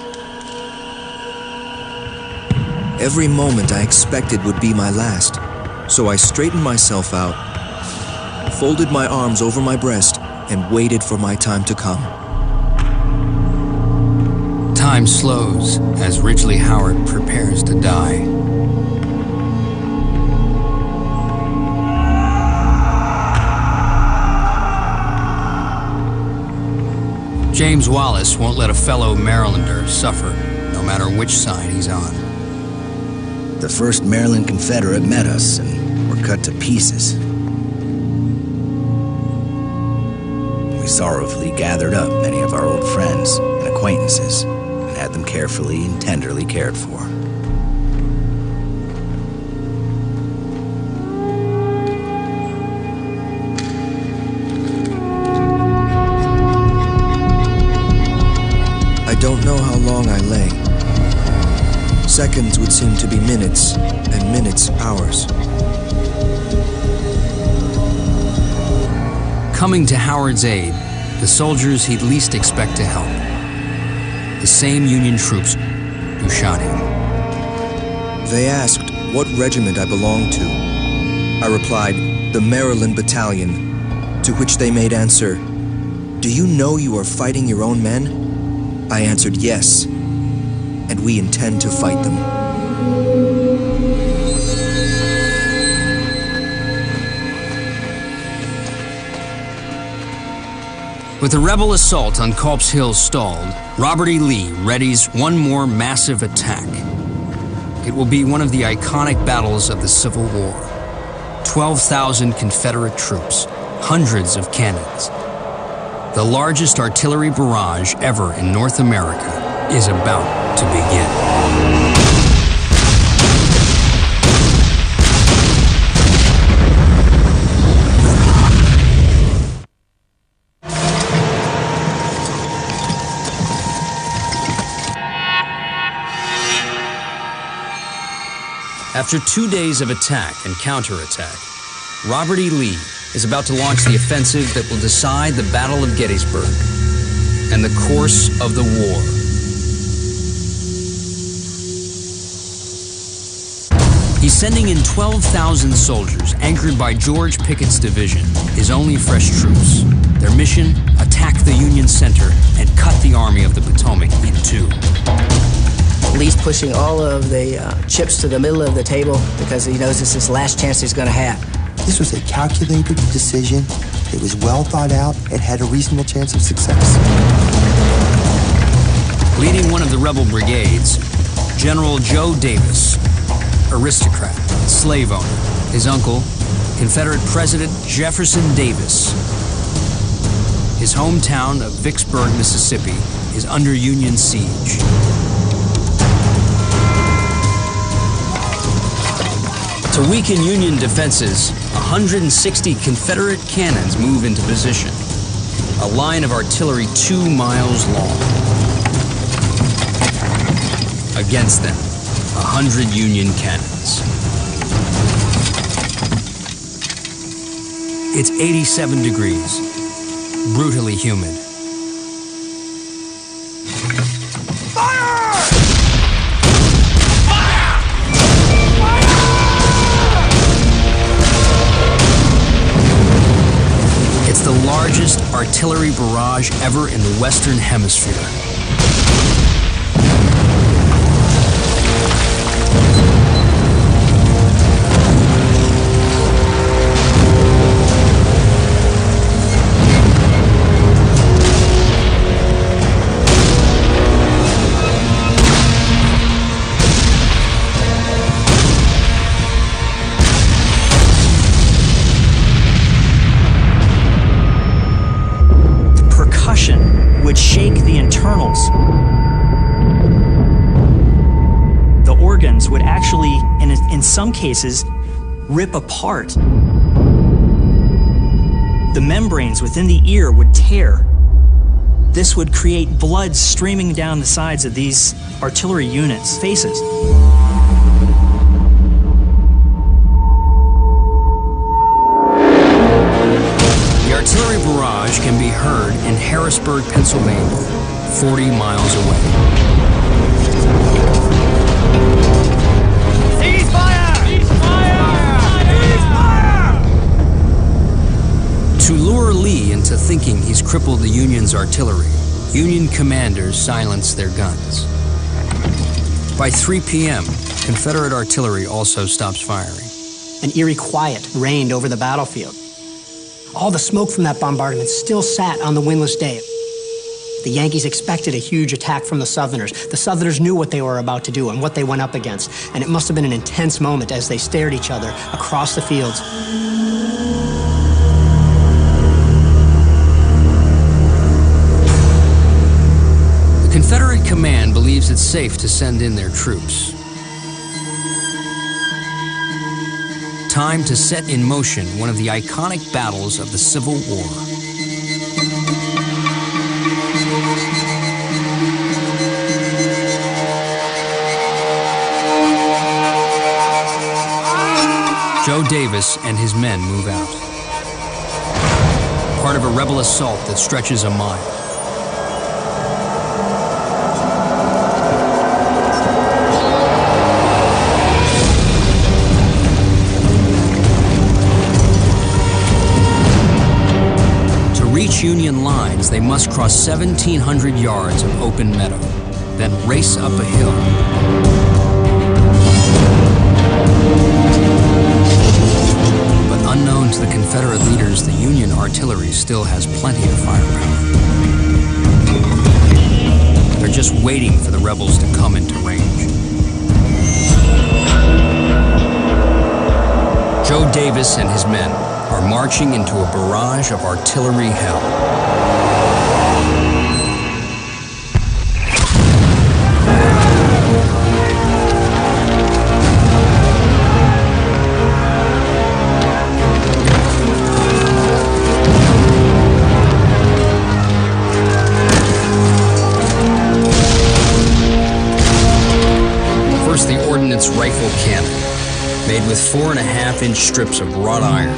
Every moment I expected would be my last, so I straightened myself out, folded my arms over my breast, and waited for my time to come. Time slows as Ridley Howard prepares to die. James Wallace won't let a fellow Marylander suffer, no matter which side he's on. The 1st Maryland Confederate met us and were cut to pieces. We sorrowfully gathered up many of our old friends and acquaintances and had them carefully and tenderly cared for. I don't know how long I lay. Seconds would seem to be minutes, and minutes hours. Coming to Howard's aid, the soldiers he'd least expect to help. The same Union troops who shot him. They asked what regiment I belonged to. I replied, the Maryland Battalion, to which they made answer, "Do you know you are fighting your own men?" I answered, yes, and we intend to fight them. With the rebel assault on Culp's Hill stalled, Robert E. Lee readies one more massive attack. It will be one of the iconic battles of the Civil War. 12,000 Confederate troops, hundreds of cannons. The largest artillery barrage ever in North America is about to begin. After 2 days of attack and counterattack, Robert E. Lee is about to launch the offensive that will decide the Battle of Gettysburg and the course of the war. He's sending in 12,000 soldiers anchored by George Pickett's division, his only fresh troops. Their mission, attack the Union center and cut the Army of the Potomac in two. Lee's pushing all of the chips to the middle of the table because he knows it's his last chance he's going to have. This was a calculated decision. It was well thought out. It had a reasonable chance of success. Leading one of the rebel brigades, General Joe Davis, aristocrat, slave owner. His uncle, Confederate President Jefferson Davis. His hometown of Vicksburg, Mississippi, is under Union siege. To weaken Union defenses, 160 Confederate cannons move into position, a line of artillery 2 miles long. Against them, 100 Union cannons. It's 87 degrees, brutally humid. It's the largest artillery barrage ever in the Western Hemisphere. Would shake the internals. The organs would actually, in some cases, rip apart. The membranes within the ear would tear. This would create blood streaming down the sides of these artillery units' faces. Artillery barrage can be heard in Harrisburg, Pennsylvania, 40 miles away. Cease fire! Cease fire! Cease fire! To lure Lee into thinking he's crippled the Union's artillery, Union commanders silence their guns. By 3 p.m., Confederate artillery also stops firing. An eerie quiet reigned over the battlefield. All the smoke from that bombardment still sat on the windless day. The Yankees expected a huge attack from the Southerners. The Southerners knew what they were about to do and what they went up against, and it must have been an intense moment as they stared at each other across the fields. The Confederate command believes it's safe to send in their troops. Time to set in motion one of the iconic battles of the Civil War. Joe Davis and his men move out. Part of a rebel assault that stretches a mile. Union lines, they must cross 1,700 yards of open meadow, then race up a hill. But unknown to the Confederate leaders, the Union artillery still has plenty of firepower. They're just waiting for the rebels to come into range. Joe Davis and his men are marching into a barrage of artillery hell. First, the ordnance rifle cannon, made with 4.5-inch strips of wrought iron.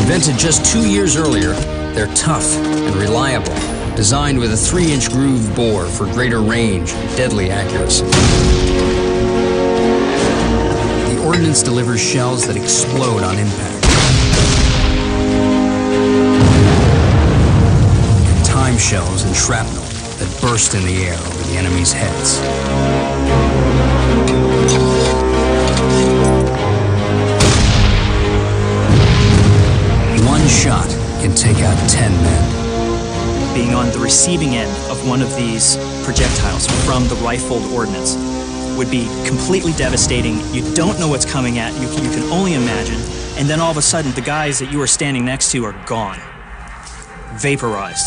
Invented just 2 years earlier, they're tough and reliable, designed with a 3-inch groove bore for greater range and deadly accuracy. The ordnance delivers shells that explode on impact. And time shells and shrapnel that burst in the air over the enemy's heads. One shot can take out 10 men. Being on the receiving end of one of these projectiles from the rifled ordnance would be completely devastating. You don't know what's coming at you. You can only imagine. And then all of a sudden, the guys that you were standing next to are gone. Vaporized.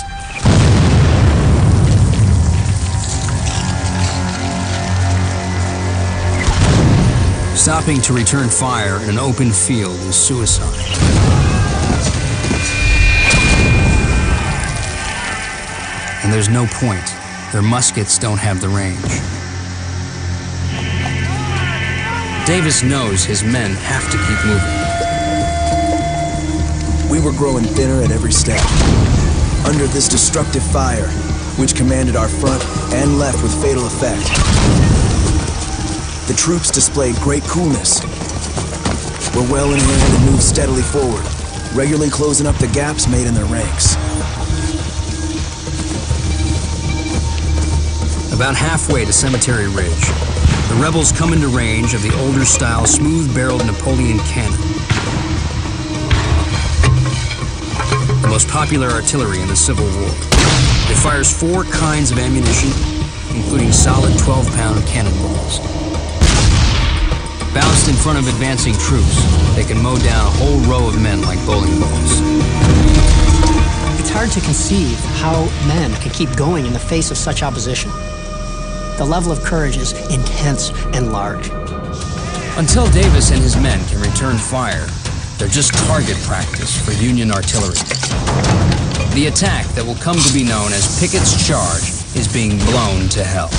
Stopping to return fire in an open field is suicide. And there's no point. Their muskets don't have the range. Davis knows his men have to keep moving. We were growing thinner at every step. Under this destructive fire, which commanded our front and left with fatal effect. The troops displayed great coolness. Were well in hand and moved steadily forward, regularly closing up the gaps made in their ranks. About halfway to Cemetery Ridge, the rebels come into range of the older-style, smooth-barreled Napoleon cannon. The most popular artillery in the Civil War. It fires 4 kinds of ammunition, including solid 12-pound cannonballs. Bounced in front of advancing troops, they can mow down a whole row of men like bowling balls. It's hard to conceive how men can keep going in the face of such opposition. The level of courage is intense and large. Until Davis and his men can return fire, they're just target practice for Union artillery. The attack that will come to be known as Pickett's Charge is being blown to hell.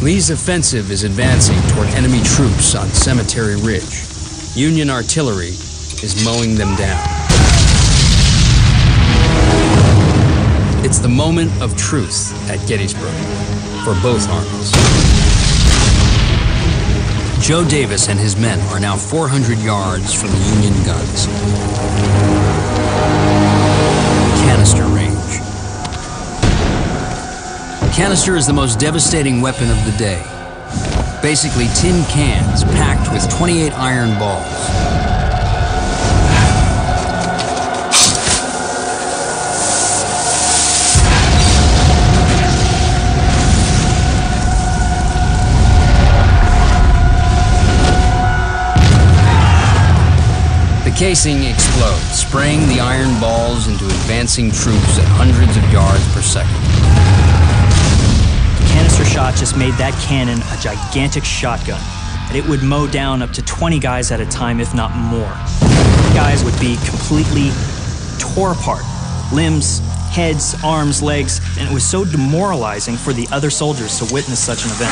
Lee's offensive is advancing toward enemy troops on Cemetery Ridge. Union artillery is mowing them down. It's the moment of truth at Gettysburg for both armies. Joe Davis and his men are now 400 yards from the Union guns. Canister range. Canister is the most devastating weapon of the day. Basically tin cans packed with 28 iron balls. The casing explodes, spraying the iron balls into advancing troops at hundreds of yards per second. Canister shot just made that cannon a gigantic shotgun, and it would mow down up to 20 guys at a time, if not more. Guys would be completely tore apart. Limbs, heads, arms, legs, and it was so demoralizing for the other soldiers to witness such an event.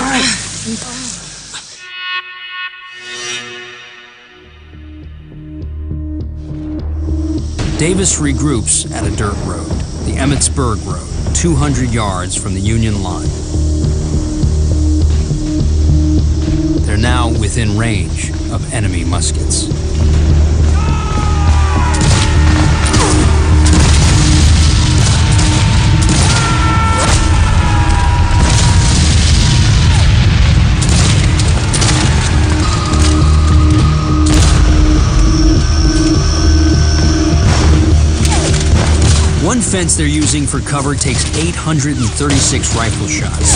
Davis regroups at a dirt road, the Gettysburg Road, 200 yards from the Union line. They're now within range of enemy muskets. One fence they're using for cover takes 836 rifle shots.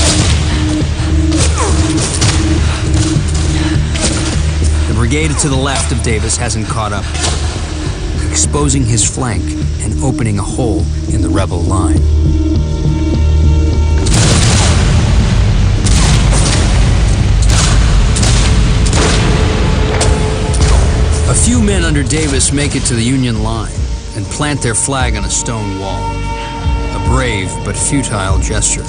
The brigade to the left of Davis hasn't caught up, exposing his flank and opening a hole in the rebel line. A few men under Davis make it to the Union line and plant their flag on a stone wall. A brave but futile gesture.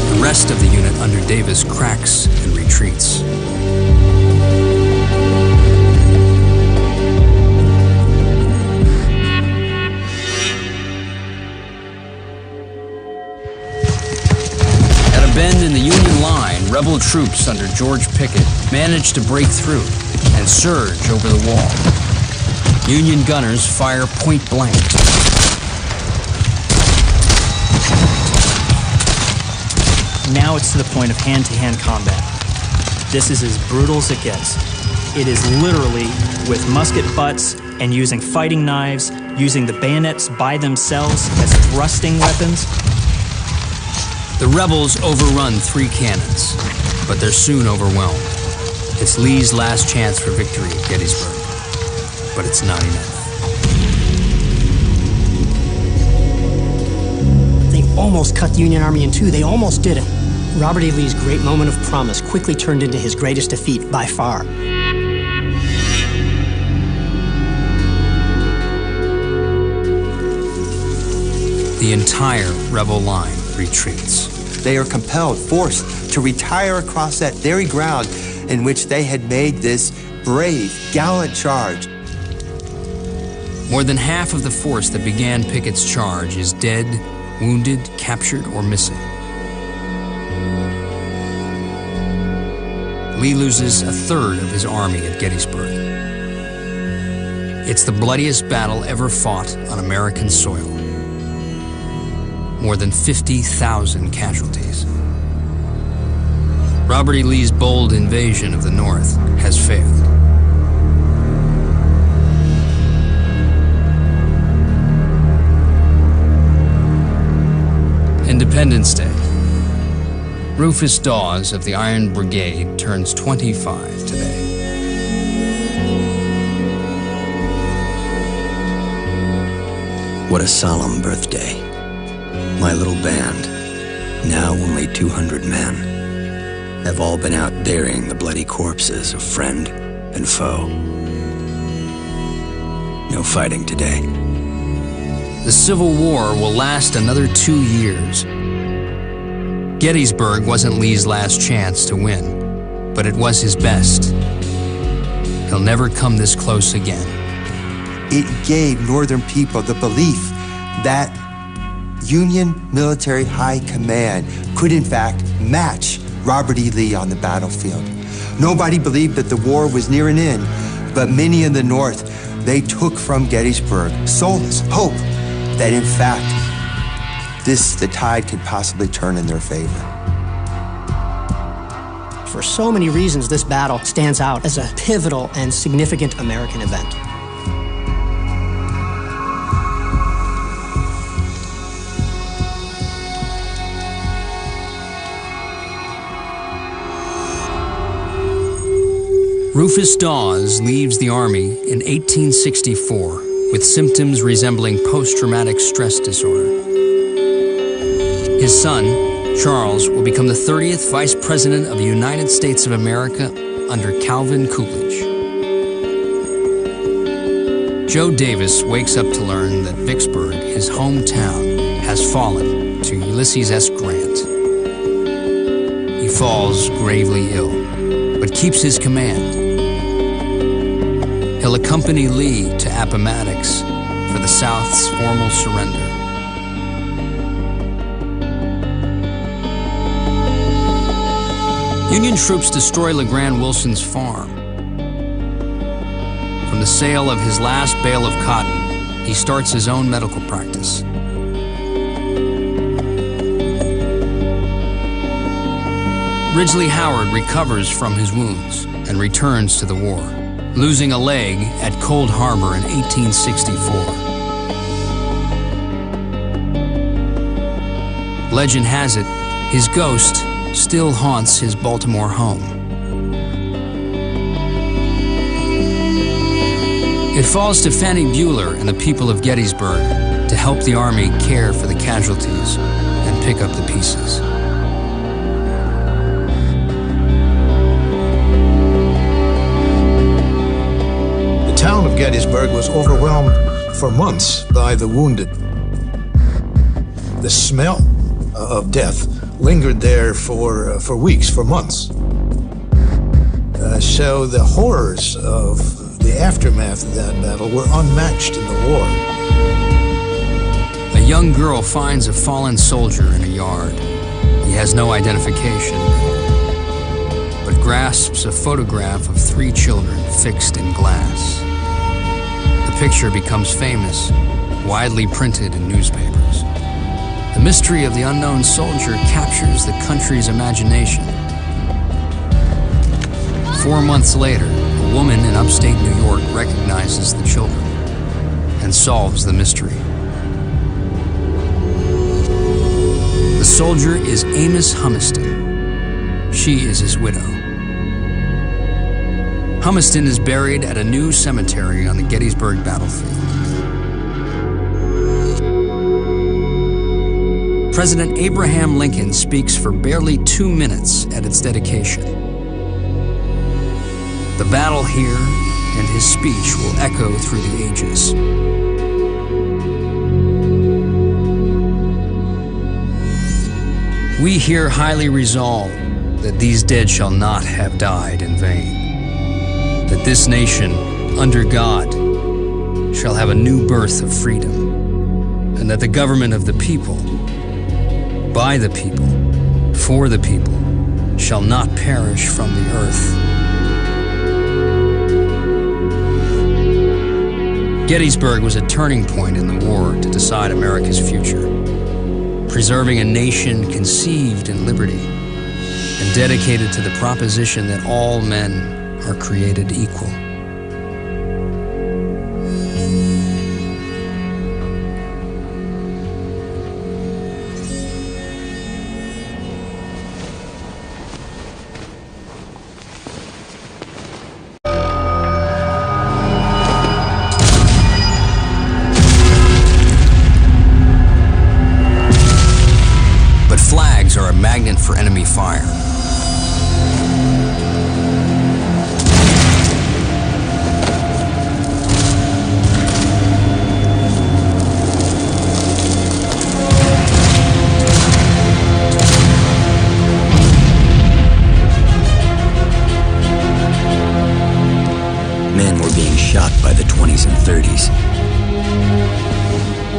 The rest of the unit under Davis cracks and retreats. Bend in the Union line, rebel troops under George Pickett managed to break through and surge over the wall. Union gunners fire point blank. Now it's to the point of hand-to-hand combat. This is as brutal as it gets. It is literally with musket butts and using fighting knives, using the bayonets by themselves as thrusting weapons. The rebels overrun 3 cannons, but they're soon overwhelmed. It's Lee's last chance for victory at Gettysburg, but it's not enough. They almost cut the Union Army in two. They almost did it. Robert E. Lee's great moment of promise quickly turned into his greatest defeat by far. The entire rebel line retreats. They are compelled, forced to retire across that very ground in which they had made this brave, gallant charge. More than half of the force that began Pickett's charge is dead, wounded, captured, or missing. Lee loses 1/3 of his army at Gettysburg. It's the bloodiest battle ever fought on American soil. More than 50,000 casualties. Robert E. Lee's bold invasion of the North has failed. Independence Day. Rufus Dawes of the Iron Brigade turns 25 today. What a solemn birthday. My little band, now only 200 men, have all been out burying the bloody corpses of friend and foe. No fighting today. The Civil War will last another 2 years. Gettysburg wasn't Lee's last chance to win, but it was his best. He'll never come this close again. It gave Northern people the belief that Union military high command could in fact match Robert E. Lee on the battlefield. Nobody believed that the war was near an end, but many in the North, they took from Gettysburg solace, hope, that in fact, the tide could possibly turn in their favor. For so many reasons, this battle stands out as a pivotal and significant American event. Rufus Dawes leaves the Army in 1864 with symptoms resembling post-traumatic stress disorder. His son, Charles, will become the 30th Vice President of the United States of America under Calvin Coolidge. Joe Davis wakes up to learn that Vicksburg, his hometown, has fallen to Ulysses S. Grant. He falls gravely ill, but keeps his command. He'll accompany Lee to Appomattox for the South's formal surrender. Union troops destroy LeGrand Wilson's farm. From the sale of his last bale of cotton, he starts his own medical practice. Ridley Howard recovers from his wounds and returns to the war, losing a leg at Cold Harbor in 1864. Legend has it, his ghost still haunts his Baltimore home. It falls to Fannie Bueller and the people of Gettysburg to help the Army care for the casualties and pick up the pieces. The town of Gettysburg was overwhelmed for months by the wounded. The smell of death lingered there for weeks, for months. So the horrors of the aftermath of that battle were unmatched in the war. A young girl finds a fallen soldier in a yard. He has no identification, but grasps a photograph of 3 children fixed in glass. The picture becomes famous, widely printed in newspapers. The mystery of the unknown soldier captures the country's imagination. 4 months later, a woman in upstate New York recognizes the children and solves the mystery. The soldier is Amos Humiston. She is his widow. Humiston is buried at a new cemetery on the Gettysburg battlefield. President Abraham Lincoln speaks for barely 2 minutes at its dedication. The battle here and his speech will echo through the ages. We here highly resolve that these dead shall not have died in vain, that this nation, under God, shall have a new birth of freedom, and that the government of the people, by the people, for the people, shall not perish from the earth. Gettysburg was a turning point in the war to decide America's future, preserving a nation conceived in liberty and dedicated to the proposition that all men are created equal. Flags are a magnet for enemy fire. Men were being shot by the 20s and 30s.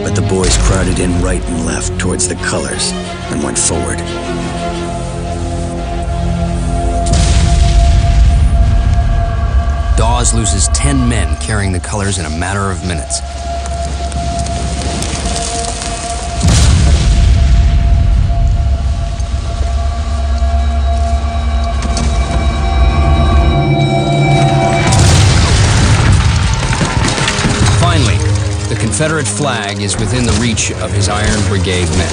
But the boys crowded in right and left towards the colors and went forward. Dawes loses 10 men carrying the colors in a matter of minutes. Finally, the Confederate flag is within the reach of his Iron Brigade men.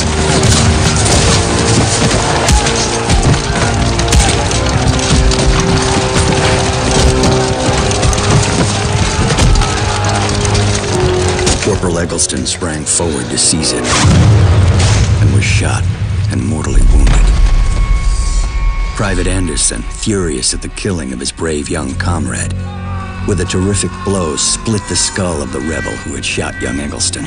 Corporal Eggleston sprang forward to seize it and was shot and mortally wounded. Private Anderson, furious at the killing of his brave young comrade, with a terrific blow split the skull of the rebel who had shot young Eggleston.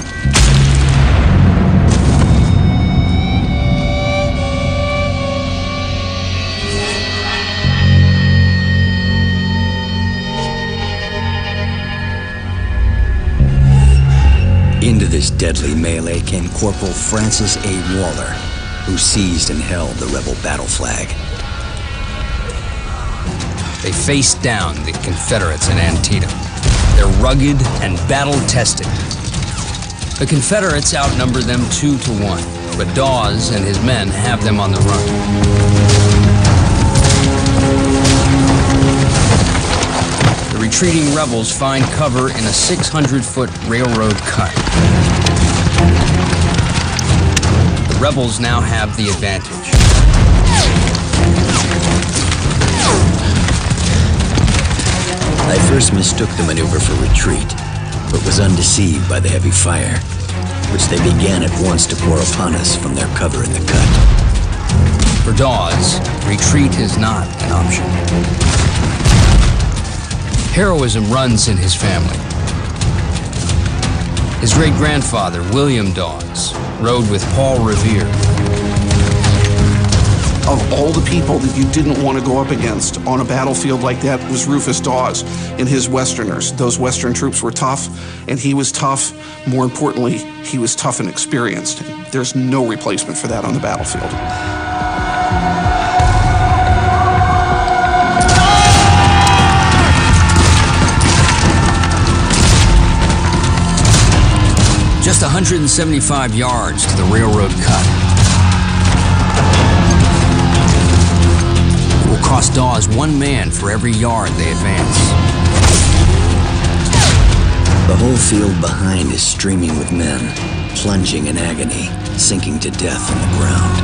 Into this deadly melee came Corporal Francis A. Waller, who seized and held the rebel battle flag. They faced down the Confederates in Antietam. They're rugged and battle-tested. The Confederates outnumber them 2 to 1, but Dawes and his men have them on the run. The retreating rebels find cover in a 600-foot railroad cut. The rebels now have the advantage. I first mistook the maneuver for retreat, but was undeceived by the heavy fire, which they began at once to pour upon us from their cover in the cut. For Dawes, retreat is not an option. Heroism runs in his family. His great-grandfather, William Dawes, rode with Paul Revere. Of all the people that you didn't want to go up against on a battlefield like that was Rufus Dawes and his Westerners. Those Western troops were tough, and he was tough. More importantly, he was tough and experienced. There's no replacement for that on the battlefield. 175 yards to the railroad cut. It will cost Dawes 1 man for every yard they advance. The whole field behind is streaming with men, plunging in agony, sinking to death on the ground.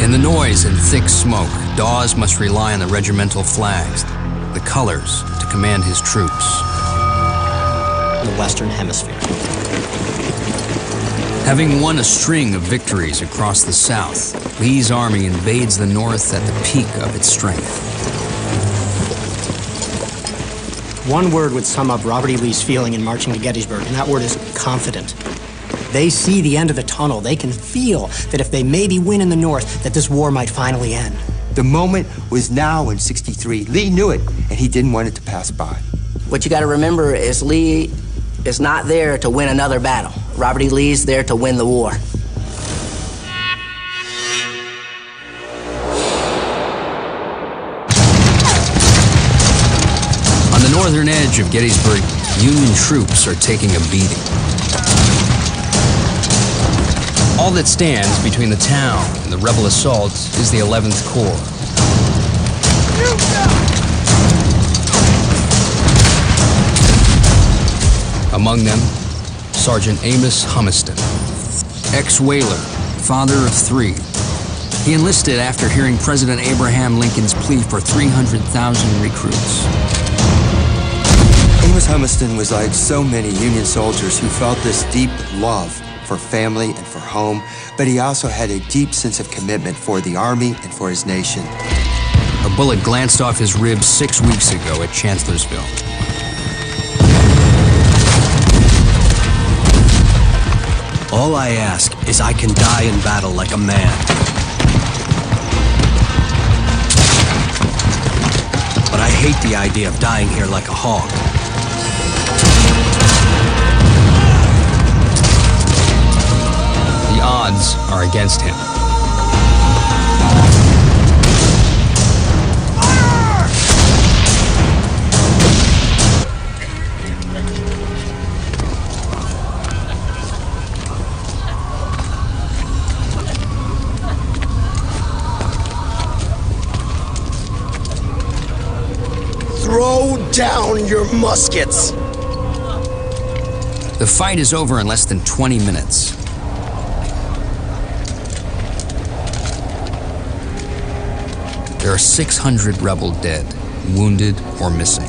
In the noise and thick smoke, Dawes must rely on the regimental flags, the colors, to command his troops. The Western Hemisphere. Having won a string of victories across the South, Lee's army invades the North at the peak of its strength. One word would sum up Robert E. Lee's feeling in marching to Gettysburg, and that word is confident. They see the end of the tunnel. They can feel that if they maybe win in the North, that this war might finally end. The moment was now in '63. Lee knew it, and he didn't want it to pass by. What you got to remember is Lee is not there to win another battle. Robert E. Lee's there to win the war. On the northern edge of Gettysburg, Union troops are taking a beating. All that stands between the town and the rebel assault is the 11th Corps. Among them, Sergeant Amos Humiston, ex-whaler, father of 3. He enlisted after hearing President Abraham Lincoln's plea for 300,000 recruits. Amos Humiston was like so many Union soldiers who felt this deep love for family and for home, but he also had a deep sense of commitment for the Army and for his nation. A bullet glanced off his ribs 6 weeks ago at Chancellorsville. All I ask is I can die in battle like a man. But I hate the idea of dying here like a hog. The odds are against him. Throw down your muskets! The fight is over in less than 20 minutes. There are 600 rebel dead, wounded, or missing.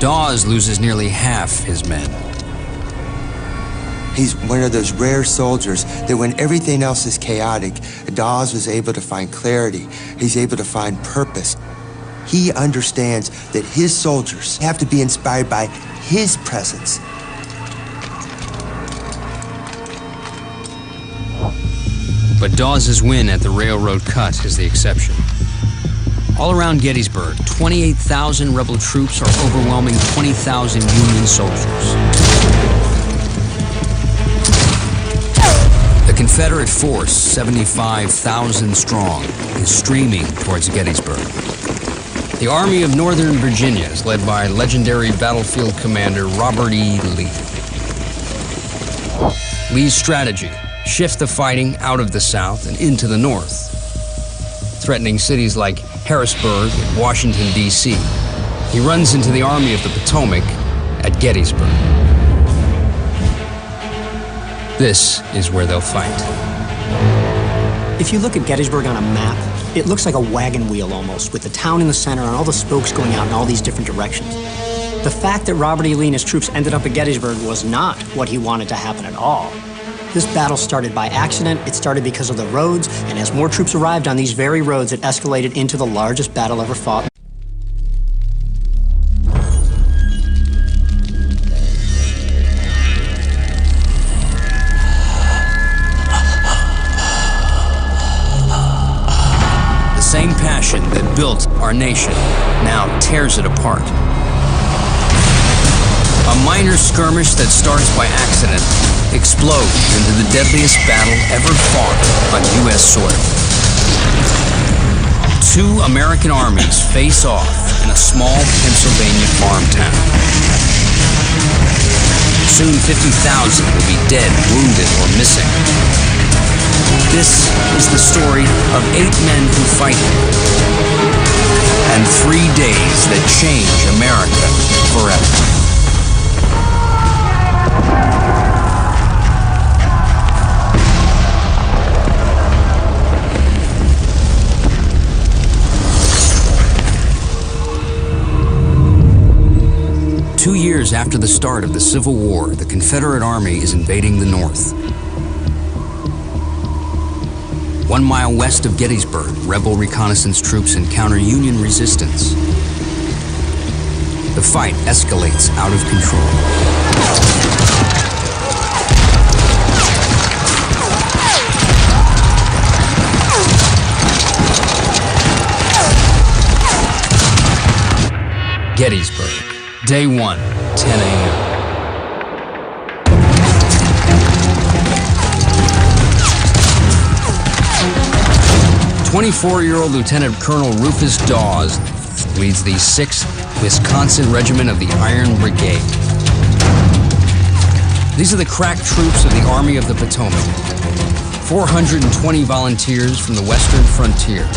Dawes loses nearly half his men. He's one of those rare soldiers that when everything else is chaotic, Dawes was able to find clarity. He's able to find purpose. He understands that his soldiers have to be inspired by his presence. But Dawes' win at the railroad cut is the exception. All around Gettysburg, 28,000 rebel troops are overwhelming 20,000 Union soldiers. The Confederate force, 75,000 strong, is streaming towards Gettysburg. The Army of Northern Virginia is led by legendary battlefield commander Robert E. Lee. Lee's strategy: shift the fighting out of the South and into the North, threatening cities like Harrisburg and Washington, D.C. He runs into the Army of the Potomac at Gettysburg. This is where they'll fight. If you look at Gettysburg on a map, it looks like a wagon wheel almost, with the town in the center and all the spokes going out in all these different directions. The fact that Robert E. Lee and his troops ended up at Gettysburg was not what he wanted to happen at all. This battle started by accident. It started because of the roads, and as more troops arrived on these very roads, it escalated into the largest battle ever fought. The same passion that built our nation now tears it apart. A minor skirmish that starts by accident explodes into the deadliest battle ever fought on U.S. soil. Two American armies face off in a small Pennsylvania farm town. Soon 50,000 will be dead, wounded, or missing. This is the story of 8 men who fight and 3 days that change America forever. Two years after the start of the Civil War, the Confederate Army is invading the North. 1 mile west of Gettysburg, rebel reconnaissance troops encounter Union resistance. The fight escalates out of control. Gettysburg. Day 1, 10 a.m. "24-year-old Lieutenant Colonel Rufus Dawes leads the 6th Wisconsin Regiment of the Iron Brigade. These are the crack troops of the Army of the Potomac, 420 volunteers from the Western frontier.